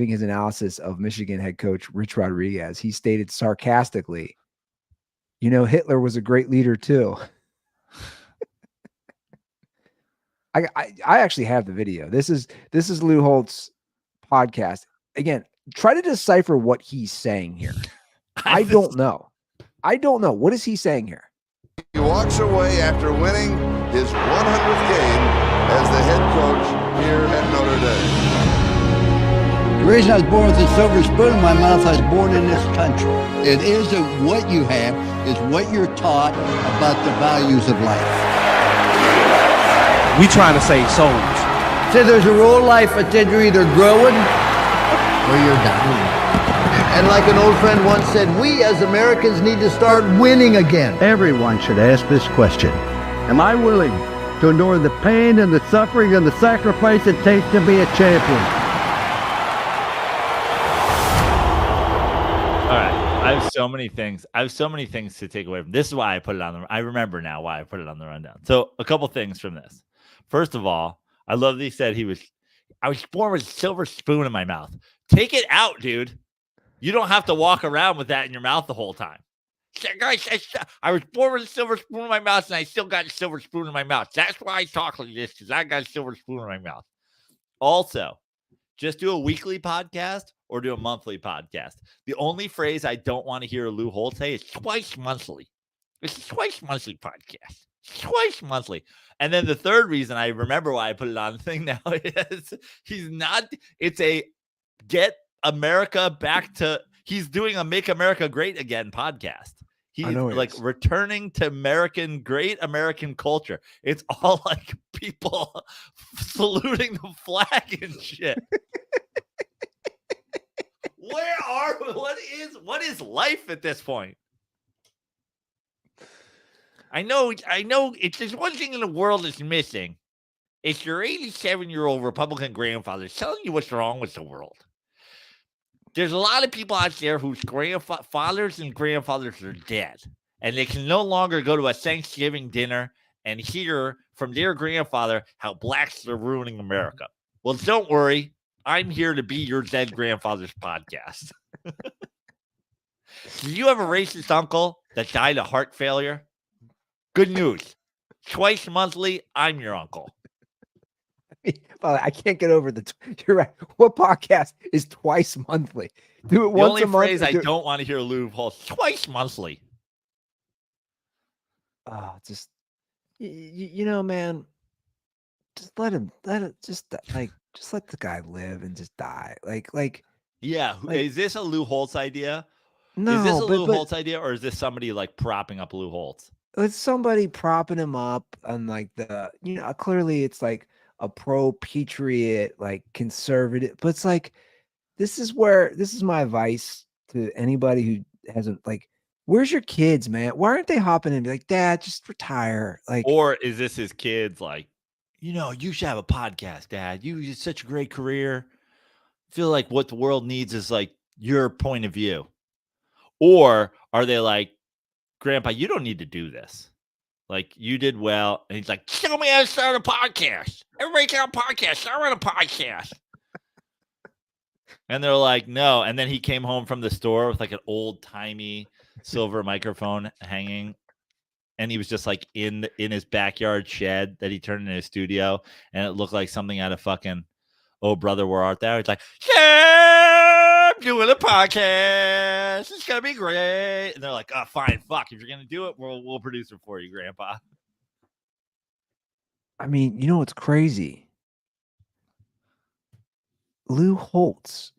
his analysis of Michigan head coach Rich Rodriguez. He stated sarcastically, Hitler was a great leader too. I actually have the video. This is Lou Holtz podcast. Again, try to decipher what he's saying here. I don't know. What is he saying here? He walks away after winning his 100th game as the head coach here at Notre Dame. The reason I was born with a silver spoon in my mouth, I was born in this country. It isn't what you have, it's what you're taught about the values of life. We trying to save souls. So there's a rule in life that said you're either growing or you're dying. And like an old friend once said, we as Americans need to start winning again. Everyone should ask this question. Am I willing to endure the pain and the suffering and the sacrifice it takes to be a champion? All right. I have so many things to take away from this. Is why I put it on I remember now why I put it on the rundown. So a couple things from this. First of all, I love that he said I was born with a silver spoon in my mouth. Take it out, dude. You don't have to walk around with that in your mouth the whole time. Guys, I was born with a silver spoon in my mouth, and I still got a silver spoon in my mouth. That's why I talk like this, because I got a silver spoon in my mouth. Also, just do a weekly podcast or do a monthly podcast. The only phrase I don't want to hear Lou Holtz say is twice monthly. It's a twice monthly podcast. Twice monthly. And then the third reason I remember why I put it on the thing now is it's a get America back to, he's doing a Make America Great Again podcast. He's like returning to great American culture. It's all like people saluting the flag and shit. What is life at this point? I know it's just one thing in the world that's missing. It's your 87-year-old Republican grandfather telling you what's wrong with the world. There's a lot of people out there whose fathers and grandfathers are dead, and they can no longer go to a Thanksgiving dinner and hear from their grandfather how blacks are ruining America. Well, don't worry. I'm here to be your dead grandfather's podcast. Do you have a racist uncle that died of heart failure? Good news. Twice monthly, I'm your uncle. Well, I can't get over you're right. What podcast is twice monthly? Do it once a month. The only phrase I don't want to hear Lou Holtz, twice monthly. Oh, just man, just let the guy live and just die. Yeah. Is this a Lou Holtz idea? No, is this a Lou Holtz idea, or is this somebody like propping up Lou Holtz? It's somebody propping him up on clearly it's like a pro-patriot, like conservative, but it's like, this is my advice to anybody who hasn't, where's your kids, man? Why aren't they hopping in and be like, Dad, just retire? Or is this his kids you should have a podcast, Dad. You had such a great career. I feel like what the world needs is your point of view. Or are they like, Grandpa, you don't need to do this. You did well. And he's like, show me how to start a podcast. Everybody got a podcast. I run a podcast. And they're like, no. And then he came home from the store with an old-timey silver microphone hanging. And he was just in his backyard shed that he turned into a studio. And it looked like something out of fucking "Oh brother, where art thou?" He's like, "Yeah, I'm doing a podcast. It's gonna be great." And they're like, "Oh, fine, fuck. If you're gonna do it, we'll produce it for you, Grandpa." I mean, you know what's crazy? Lou Holtz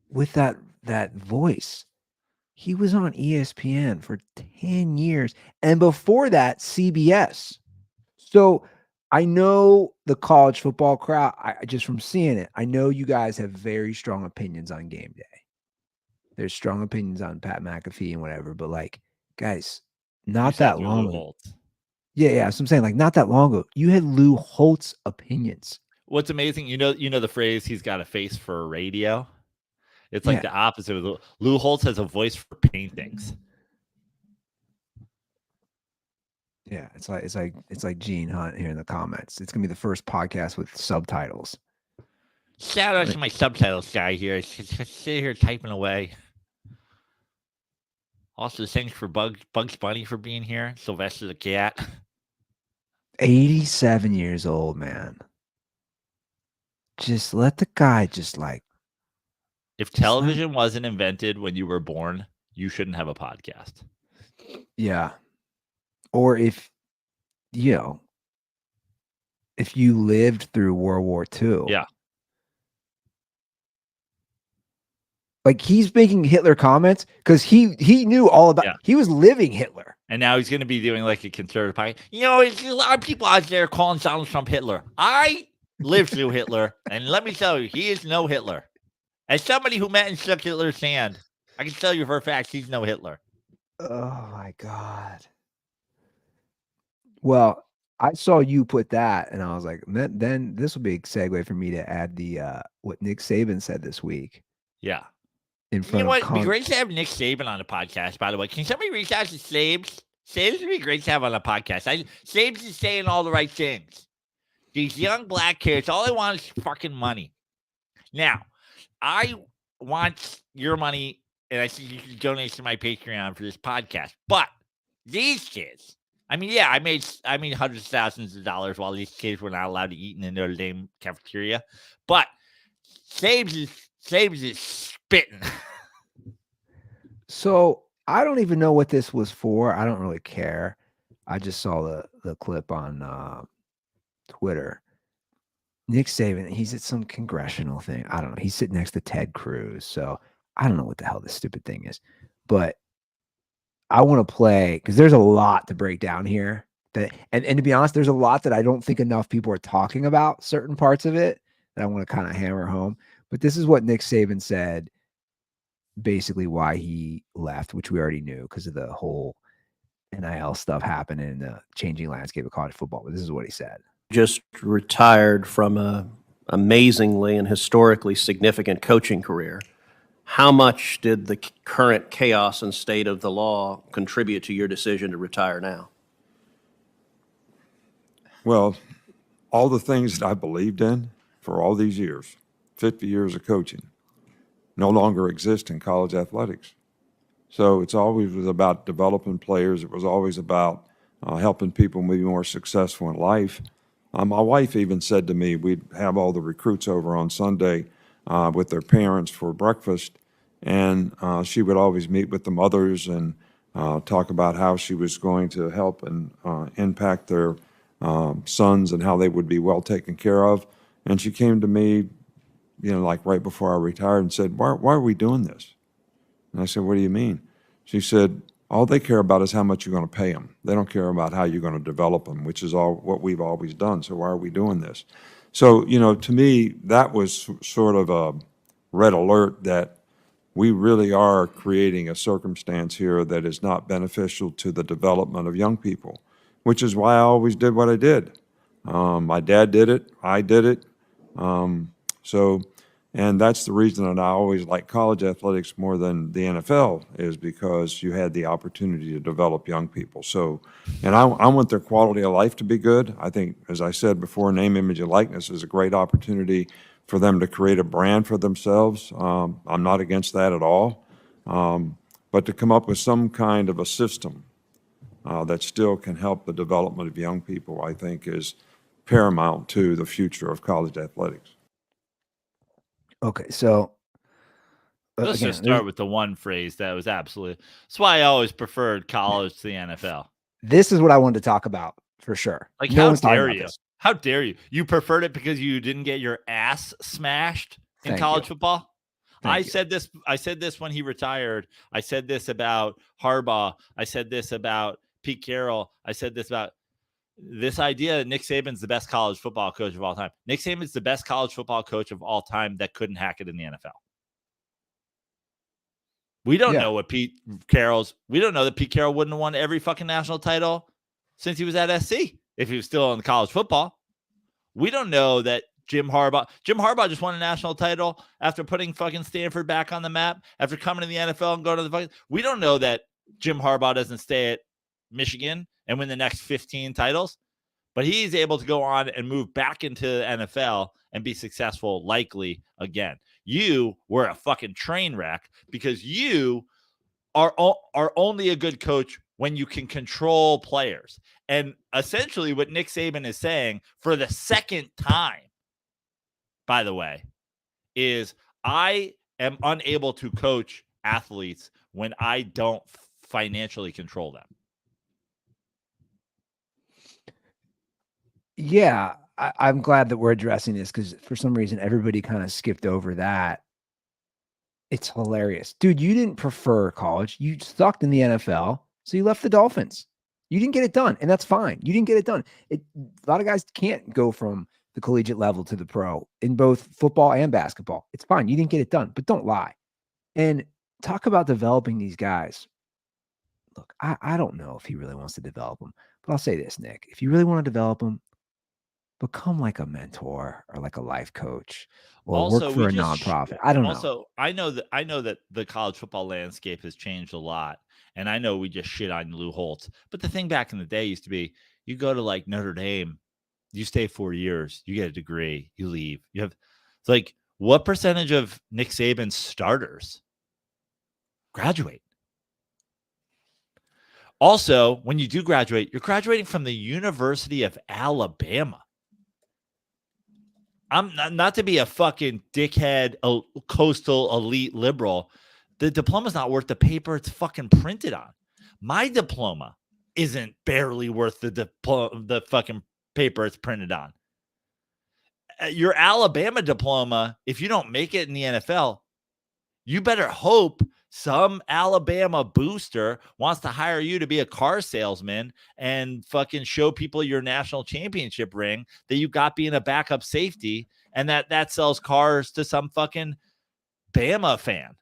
with that voice. He was on ESPN for 10 years. And before that, CBS. So I know the college football crowd, I just from seeing it, I know you guys have very strong opinions on game day. There's strong opinions on Pat McAfee and whatever, but like, guys, not that long Lou ago. Holtz. Yeah. So I'm saying, like, not that long ago, you had Lou Holtz opinions. What's amazing, you know the phrase "he's got a face for radio." It's like the opposite of Lou Holtz has a voice for paintings. Yeah, it's like Gene Hunt here in the comments. It's gonna be the first podcast with subtitles. Shout out to my subtitles guy here. Just sit here typing away. Also, thanks for Bugs Bunny for being here. Sylvester the cat. 87 years old, man. Just let the guy just like. If television wasn't invented when you were born, you shouldn't have a podcast. Yeah. Or if you lived through World War II. Yeah. Like he's making Hitler comments because he knew all about he was living Hitler. And now he's going to be doing like a conservative podcast. You know, there's a lot of people out there calling Donald Trump Hitler. I lived through Hitler, and let me tell you, he is no Hitler. As somebody who met and shook Hitler's hand, I can tell you for a fact he's no Hitler. Oh my God. Well, I saw you put that, and I was like, then this will be a segue for me to add the what Nick Saban said this week. Yeah. In front you know what? of It'd be great to have Nick Saban on the podcast, by the way. Can somebody reach out to Sabes? Sabes would be great to have on the podcast. Sabes is saying all the right things. These young black kids, all they want is fucking money. Now, I want your money, and I think you should donate to my Patreon for this podcast. But these kids, I mean, yeah, I made hundreds of thousands of dollars while these kids were not allowed to eat in the Notre Dame cafeteria. But Sabes is spitting. So I don't even know what this was for. I don't really care. I just saw the clip on Twitter. Nick Saban, he's at some congressional thing. I don't know. He's sitting next to Ted Cruz. So I don't know what the hell this stupid thing is. But I want to play because there's a lot to break down here. And to be honest, there's a lot that I don't think enough people are talking about, certain parts of it that I want to kind of hammer home. But this is what Nick Saban said, basically why he left, which we already knew because of the whole NIL stuff happening in the changing landscape of college football. But this is what he said. Just retired from a amazingly and historically significant coaching career. How much did the current chaos and state of the law contribute to your decision to retire now? Well, all the things that I believed in for all these years, 50 years of coaching, no longer exist in college athletics. So it's always was about developing players. It was always about helping people be more successful in life. My wife even said to me, we'd have all the recruits over on Sunday with their parents for breakfast, and she would always meet with the mothers and talk about how she was going to help and impact their sons and how they would be well taken care of. And she came to me, like right before I retired and said, why are we doing this? And I said, what do you mean? She said, all they care about is how much you're going to pay them. They don't care about how you're going to develop them, which is all what we've always done. So why are we doing this? So, to me, that was sort of a red alert that we really are creating a circumstance here that is not beneficial to the development of young people, which is why I always did what I did. My dad did it. I did it. And that's the reason that I always like college athletics more than the NFL is because you had the opportunity to develop young people. So, and I want their quality of life to be good. I think, as I said before, name, image, and likeness is a great opportunity for them to create a brand for themselves. I'm not against that at all. But to come up with some kind of a system that still can help the development of young people, I think is paramount to the future of college athletics. Okay, so Let's again, just start with the one phrase that was absolutely. That's why I always preferred college to the NFL. this is what I wanted to talk about for sure. Like, No how one's talking dare about you? this. How dare you? You preferred it because you didn't get your ass smashed in Thank college you. football? Thank you. I said this when he retired. I said this about Harbaugh. I said this about Pete Carroll. I said this about this idea that Nick Saban's the best college football coach of all time. Nick Saban's the best college football coach of all time that couldn't hack it in the NFL. We don't know what we don't know that Pete Carroll wouldn't have won every fucking national title since he was at SC if he was still in college football. We don't know that Jim Harbaugh just won a national title after putting fucking Stanford back on the map, after coming to the NFL and going to the fucking. We don't know that Jim Harbaugh doesn't stay at Michigan and win the next 15 titles, but he's able to go on and move back into the NFL and be successful, likely again. You were a fucking train wreck because you are only a good coach when you can control players. And essentially what Nick Saban is saying for the second time, by the way, is I am unable to coach athletes when I don't financially control them. Yeah, I'm glad that we're addressing this because for some reason everybody kind of skipped over that. It's hilarious. Dude, you didn't prefer college. You sucked in the NFL, so you left the Dolphins. You didn't get it done, and that's fine. You didn't get it done. A lot of guys can't go from the collegiate level to the pro in both football and basketball. It's fine. You didn't get it done, but don't lie. And talk about developing these guys. Look, I don't know if he really wants to develop them, but I'll say this, Nick. If you really want to develop them, become like a mentor or like a life coach or Also, work for a nonprofit. I don't know. I know that the college football landscape has changed a lot. And I know we just shit on Lou Holtz. But the thing back in the day used to be you go to like Notre Dame, you stay 4 years, you get a degree, you leave. It's like, what percentage of Nick Saban's starters graduate? Also, when you do graduate, you're graduating from the University of Alabama. I'm not to be a fucking dickhead, a coastal elite liberal. The diploma's not worth the paper it's fucking printed on. My diploma isn't barely worth the fucking paper it's printed on. Your Alabama diploma, if you don't make it in the NFL, you better hope some Alabama booster wants to hire you to be a car salesman and fucking show people your national championship ring that you got being a backup safety, and that sells cars to some fucking Bama fan.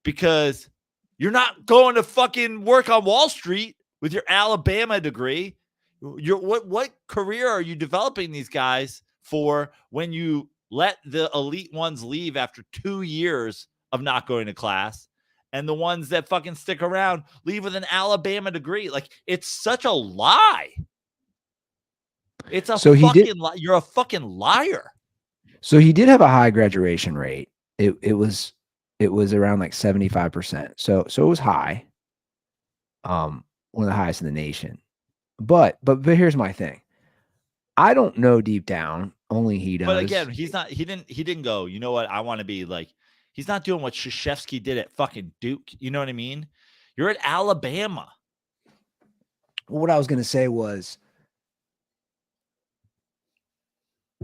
Because you're not going to fucking work on Wall Street with your Alabama degree. What career are you developing these guys for when you let the elite ones leave after 2 years of not going to class, and the ones that fucking stick around leave with an Alabama degree? Like, it's such a lie. It's a you're a fucking liar. So he did have a high graduation rate. It was around like 75%. So it was high. One of the highest in the nation. But here's my thing. I don't know deep down, only he does. But again, he didn't go, you know what, I want to be like. He's not doing what Krzyzewski did at fucking Duke. You know what I mean? You're at Alabama. Well, what I was going to say was,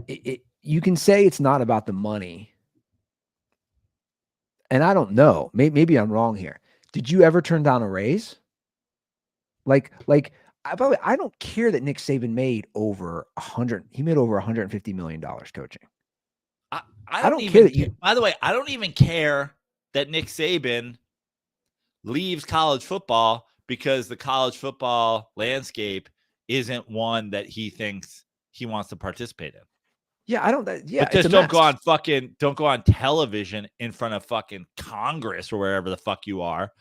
you can say it's not about the money. And I don't know. Maybe I'm wrong here. Did you ever turn down a raise? Like I don't care that Nick Saban made over $100. He made over $150 million coaching. I don't care that you. By the way, I don't even care that Nick Saban leaves college football because the college football landscape isn't one that he thinks he wants to participate in. Yeah, I don't. Yeah, but just don't go on television in front of fucking Congress or wherever the fuck you are,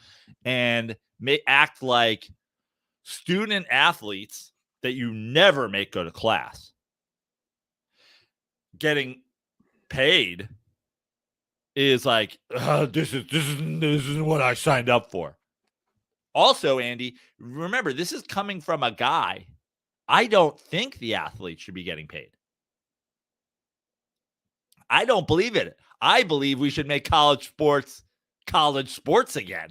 and act like student athletes that you never make go to class getting paid is like, this is what I signed up for. Also, Andy, remember, this is coming from a guy. I don't think the athletes should be getting paid. I don't believe it. I believe we should make college sports again.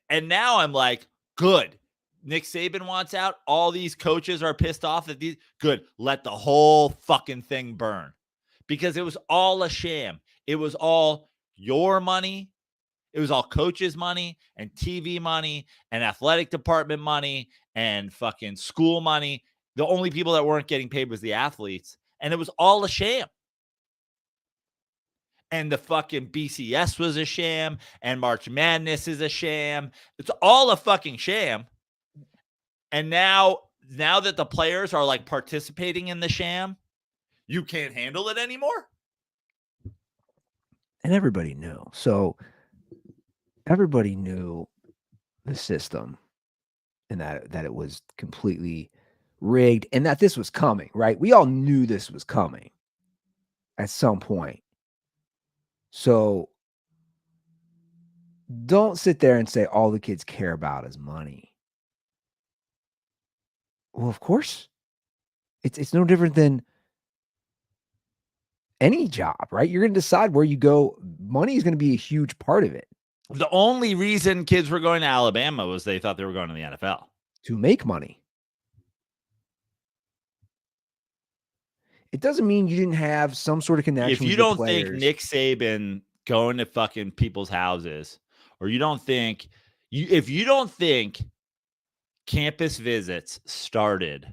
And now I'm like, good. Nick Saban wants out. All these coaches are pissed off at these. Good. Let the whole fucking thing burn. Because it was all a sham. It was all your money. It was all coaches' money and TV money and athletic department money and fucking school money. The only people that weren't getting paid was the athletes. And it was all a sham. And the fucking BCS was a sham. And March Madness is a sham. It's all a fucking sham. And now that the players are like participating in the sham, you can't handle it anymore. And everybody knew. So everybody knew the system and that it was completely rigged and that this was coming, right? We all knew this was coming at some point. So don't sit there and say all the kids care about is money. Well, of course, it's no different than any job, right? You're going to decide where you go. Money is going to be a huge part of it. The only reason kids were going to Alabama was they thought they were going to the NFL. To make money. It doesn't mean you didn't have some sort of connection. If you don't think Nick Saban going to fucking people's houses, or if you don't think campus visits started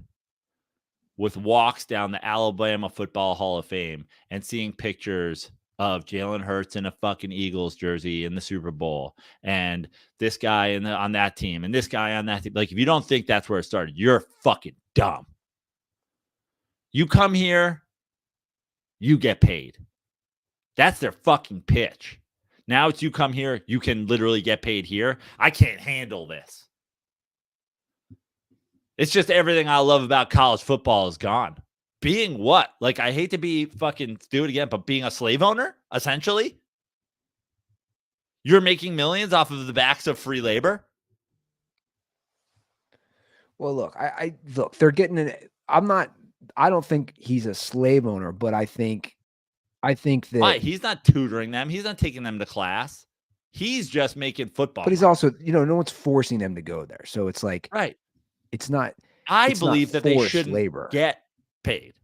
with walks down the Alabama Football Hall of Fame and seeing pictures of Jalen Hurts in a fucking Eagles jersey in the Super Bowl, and this guy on that team, and this guy on that team. Like, if you don't think that's where it started, you're fucking dumb. You come here, you get paid. That's their fucking pitch. Now it's you come here, you can literally get paid here. I can't handle this. It's just everything I love about college football is gone. Being what? Like, I hate to be fucking do it again, but being a slave owner, essentially. You're making millions off of the backs of free labor. Well, look, I look, they're getting an I don't think he's a slave owner, but I think that he's not tutoring them. He's not taking them to class. He's just making football. But he's also, no one's forcing them to go there. So it's like, right. It's not. I believe that they shouldn't get paid,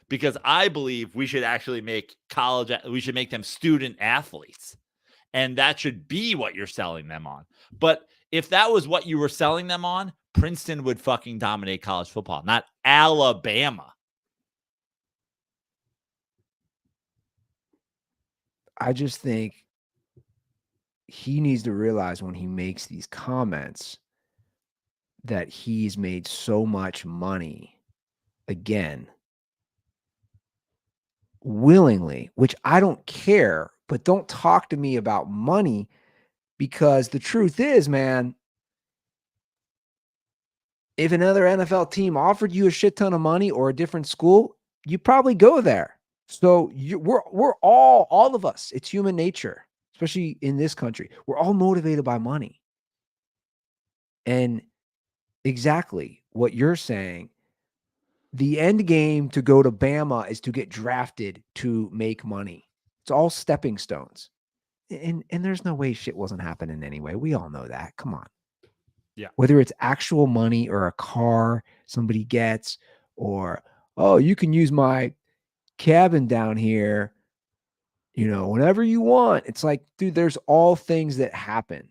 because I believe we should actually make we should make them student athletes, and that should be what you're selling them on. But if that was what you were selling them on, Princeton would fucking dominate college football, not Alabama. I just think he needs to realize when he makes these comments that he's made so much money again willingly, which I don't care, but don't talk to me about money, because the truth is, man, if another NFL team offered you a shit ton of money or a different school, you probably go there. So we're all of us. It's human nature, especially in this country. We're all motivated by money. And exactly what you're saying, the end game to go to Bama is to get drafted to make money. It's all stepping stones. And there's no way shit wasn't happening anyway. We all know that. Come on. Yeah. Whether it's actual money or a car somebody gets, or, oh, you can use my cabin down here, whenever you want. It's like, dude, there's all things that happen.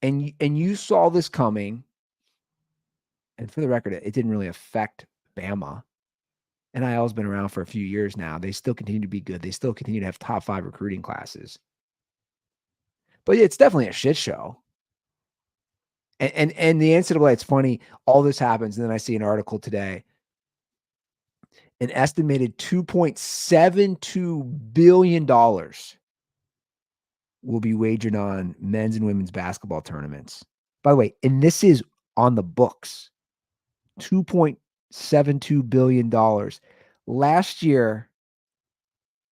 And you saw this coming. And for the record, it didn't really affect Bama. NIL's been around for a few years now. They still continue to be good. They still continue to have top 5 recruiting classes. But it's definitely a shit show. And the NCAA, it's funny, all this happens, and then I see an article today. An estimated $2.72 billion will be wagered on men's and women's basketball tournaments. By the way, and this is on the books, $2.72 billion. Last year,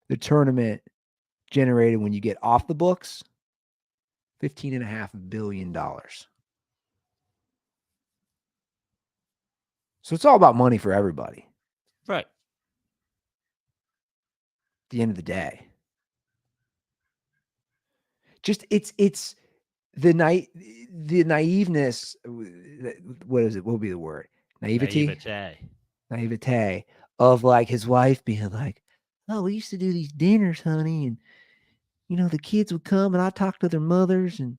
the tournament generated, when you get off the books, $15.5 billion. So it's all about money for everybody. Right. the end of the day. Just it's the naiveness. What is it? What would be the word? Naivete of like his wife being like, "Oh, we used to do these dinners, honey, and the kids would come and I talk to their mothers, and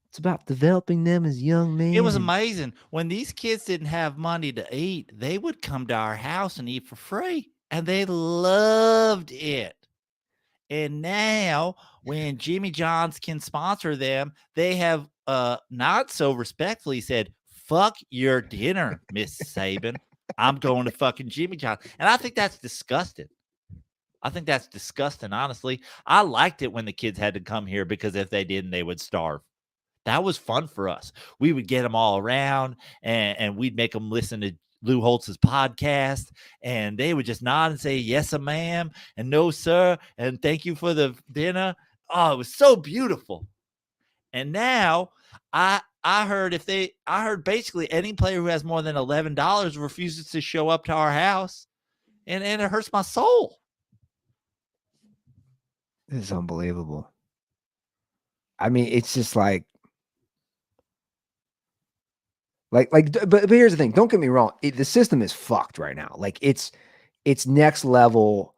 it's about developing them as young men." It was amazing. When these kids didn't have money to eat, they would come to our house and eat for free, and they loved it. And now, when Jimmy John's can sponsor them, they have not so respectfully said, "Fuck your dinner, Miss Saban. I'm going to fucking Jimmy John." And I think that's disgusting. Honestly. I liked it when the kids had to come here because if they didn't, they would starve. That was fun for us. We would get them all around and we'd make them listen to Lou Holtz's podcast, and they would just nod and say, "Yes, ma'am," and "No, sir," and "Thank you for the dinner." Oh, it was so beautiful. And now I heard basically any player who has more than $11 refuses to show up to our house, and it hurts my soul. This is unbelievable. I mean, it's just like, but here's the thing. Don't get me wrong. The system is fucked right now. Like it's next level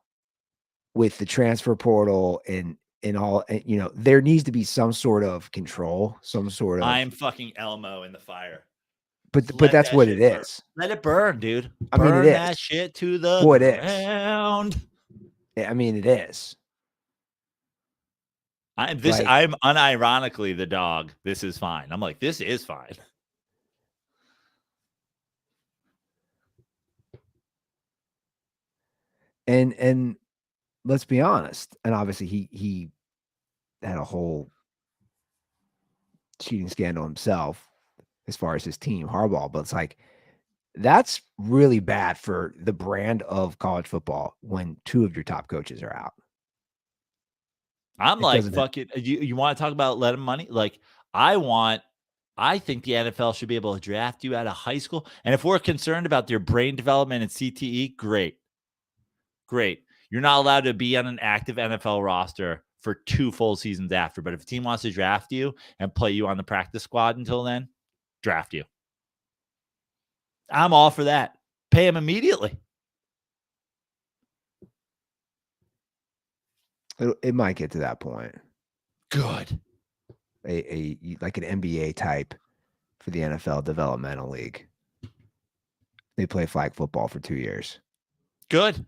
with the transfer portal and all. And, there needs to be some sort of control, some sort of. I'm fucking Elmo in the fire. But that's what it is. Let it burn, dude. I mean, it is. That shit to the ground. I mean, it is. I'm unironically the dog. This is fine. I'm like, this is fine. And let's be honest. And obviously he had a whole cheating scandal himself as far as his team, Harbaugh. But it's like, that's really bad for the brand of college football when two of your top coaches are out. I'm like, fuck it. You want to talk about letting money? Like, I think the NFL should be able to draft you out of high school. And if we're concerned about your brain development and CTE, great. You're not allowed to be on an active NFL roster for 2 full seasons after. But if a team wants to draft you and play you on the practice squad until then, draft you. I'm all for that. Pay him immediately. It might get to that point. Good. Like an NBA type for the NFL developmental league. They play flag football for 2 years. Good.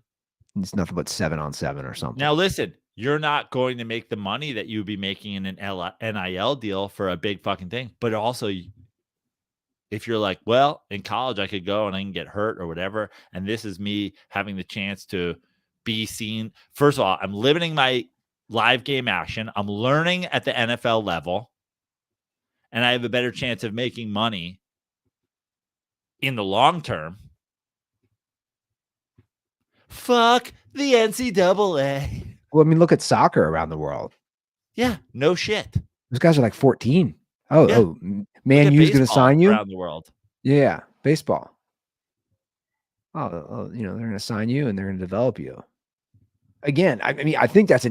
It's nothing but 7-on-7 or something. Now listen, you're not going to make the money that you would be making in an NIL deal for a big fucking thing. But also, if you're like, well, in college I could go and I can get hurt or whatever, and this is me having the chance to be seen. First of all, I'm limiting my live game action. I'm learning at the NFL level, and I have a better chance of making money in the long term. Fuck the NCAA. Well, I mean, look at soccer around the world. Yeah, no shit. Those guys are like 14. Oh, Man U's going to sign you around the world. Yeah, baseball. They're going to sign you and they're going to develop you. Again, I mean, I think that's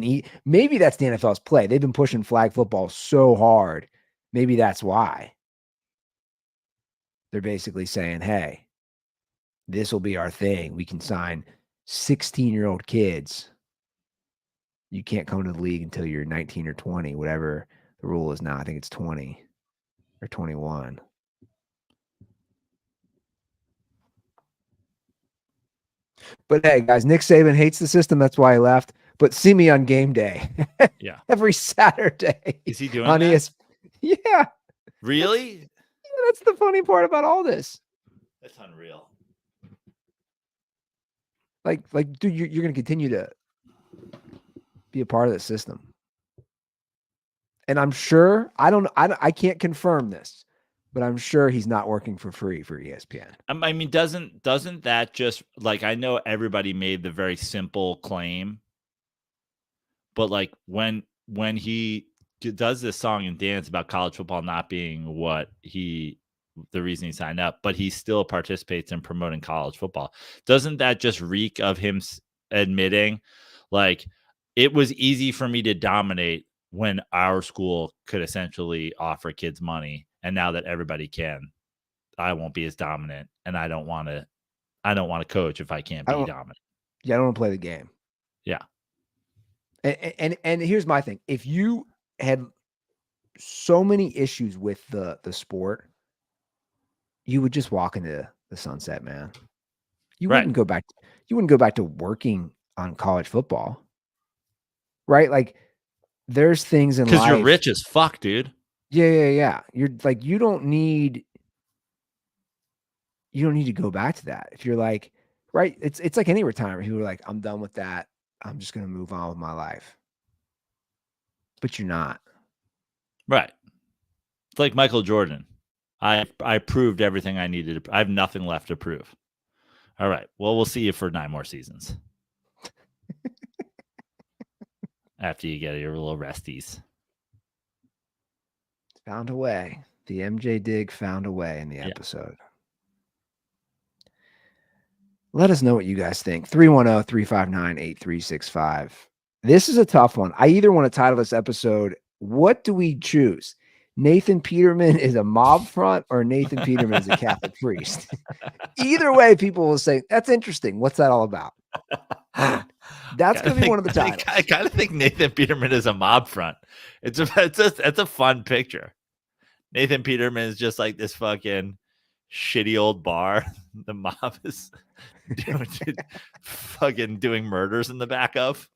maybe that's the NFL's play. They've been pushing flag football so hard. Maybe that's why. They're basically saying, hey, this will be our thing. We can sign 16-year-old kids. You can't come to the league until you're 19 or 20, whatever the rule is now. I think it's 20 or 21. But hey, guys, Nick Saban hates the system. That's why he left. But see me on game day. Yeah. Every Saturday. Is he doing on that? Yeah. Really? Yeah, that's the funny part about all this. That's unreal. Like, dude, you're going to continue to be a part of the system. And I'm sure, I can't confirm this, but I'm sure he's not working for free for ESPN. I mean, doesn't that just, like, I know everybody made the very simple claim, but like when he does this song and dance about college football not being the reason he signed up, but he still participates in promoting college football. Doesn't that just reek of him admitting, Like, it was easy for me to dominate when our school could essentially offer kids money. And now that everybody can, I won't be as dominant, and I don't want to coach if I can't be dominant. Yeah, I don't want to play the game. Yeah. And here's my thing. If you had so many issues with the sport, you would just walk into the sunset, man. You wouldn't go back to working on college football. Right? Like, there's things in life. Because you're rich as fuck, dude. Yeah. You're like, you don't need to go back to that. If you're like, right, it's like any retirement. People are like, I'm done with that. I'm just going to move on with my life. But you're not. Right. It's like Michael Jordan. I proved everything I needed. I have nothing left to prove. All right. Well, we'll see you for 9 more seasons. After you get your little resties. Found a way. The MJ dig found a way in the episode. Let us know what you guys think. 310-359-8365. This is a tough one. I either want to title this episode, what do we choose? Nathan Peterman is a mob front or Nathan Peterman is a Catholic priest? Either way, people will say, that's interesting. What's that all about? That's going to be one of the titles. I kind of think Nathan Peterman is a mob front. It's a fun picture. Nathan Peterman is just like this fucking shitty old bar. The mob is fucking doing murders in the back of.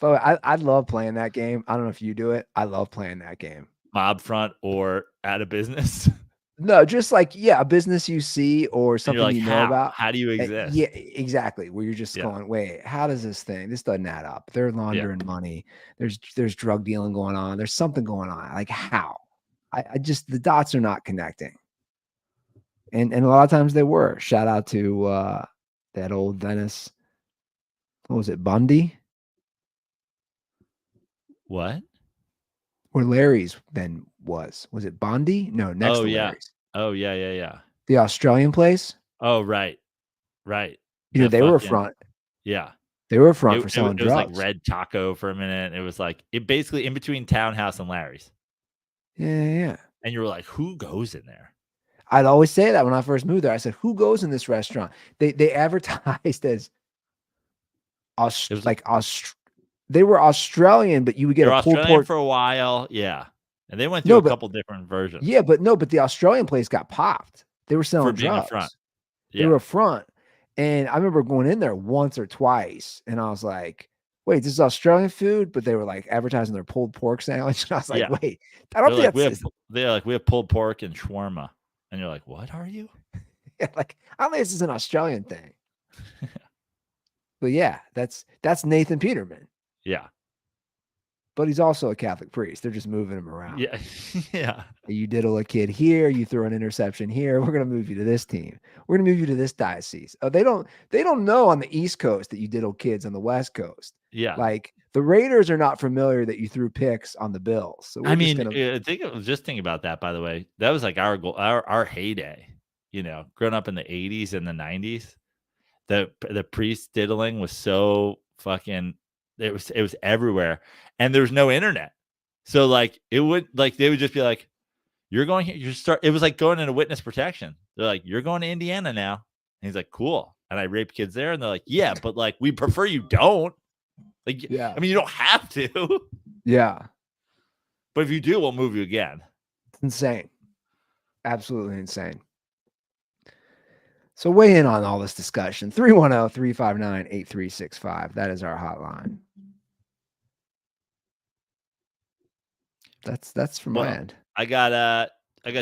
But I love playing that game. I don't know if you do it. I love playing that game. Mob front or out of business? No, just like, a business you see or something like, you know about. How do you exist? Yeah, exactly. Where you're just going, wait, how does this doesn't add up. They're laundering money. There's drug dealing going on. There's something going on. Like, how? I just, the dots are not connecting. And a lot of times they were. Shout out to that old Dennis. What was it, Bundy? What? Where Larry's then was it Bundy? No, next to Larry's. Oh yeah. The Australian place. Oh right. You know, they were a front. Yeah, they were a front for selling drugs. It was like Red Taco for a minute. It was like basically in between Townhouse and Larry's. Yeah. And you were like, who goes in there? I'd always say that when I first moved there. I said, who goes in this restaurant? They advertised as they were Australian, but you would get a pulled pork for a while. Yeah. And they went through a couple different versions. Yeah, but the Australian place got popped. They were selling drugs. A front. Yeah. They were a front. And I remember going in there once or twice, and I was like, wait, this is Australian food? But they were like advertising their pulled pork sandwich. And I was like, wait, I don't think they're like, we have pulled pork and shawarma. And you're like, what are you? Yeah, like, I don't think this is an Australian thing. But yeah, that's Nathan Peterman. Yeah. But he's also a Catholic priest. They're just moving him around. Yeah. Yeah. You diddle a kid here, you throw an interception here. We're going to move you to this team. We're going to move you to this diocese. Oh, they don't know on the East Coast that you diddle kids on the West Coast. Yeah. Like, the Raiders are not familiar that you threw picks on the Bills. So think about that, by the way. That was like our goal, our heyday, you know, growing up in the 80s and the 90s. The priest diddling was so fucking, it was everywhere, and there was no internet. So like they would just be like, you're going here, it was like going into witness protection. They're like, you're going to Indiana now. And he's like, cool. And I rape kids there. And they're like, yeah, but like, we prefer you don't. Like, yeah. I mean, you don't have to. Yeah. But if you do, we'll move you again. It's insane. Absolutely insane. So weigh in on all this discussion. 310-359-8365. That is our hotline. That's from my end. I got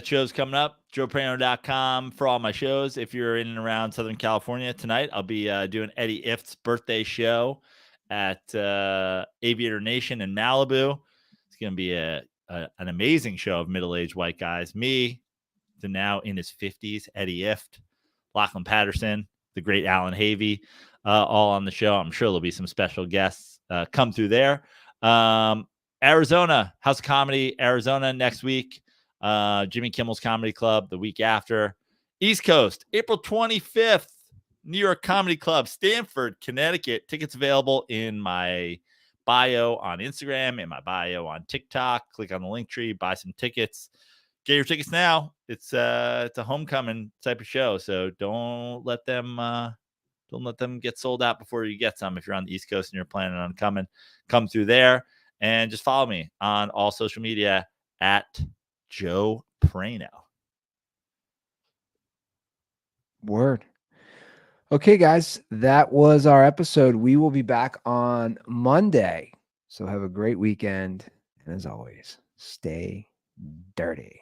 shows coming up. JoePraino.com for all my shows. If you're in and around Southern California tonight, I'll be doing Eddie Ift's birthday show at Aviator Nation in Malibu. It's going to be an amazing show of middle-aged white guys. Me, to now in his 50s, Eddie Ift, Lachlan Patterson, the great Alan Havey, all on the show. I'm sure there'll be some special guests come through there. Arizona, House of Comedy, Arizona next week. Jimmy Kimmel's Comedy Club the week after. East Coast, April 25th, New York Comedy Club, Stamford, Connecticut. Tickets available in my bio on Instagram, in my bio on TikTok. Click on the link tree, buy some tickets. Get your tickets now. It's a homecoming type of show, so don't let them get sold out before you get some. If you're on the East Coast and you're planning on coming, come through there and just follow me on all social media at Joe Praino. Word. Okay, guys, that was our episode. We will be back on Monday. So have a great weekend. And as always, stay dirty.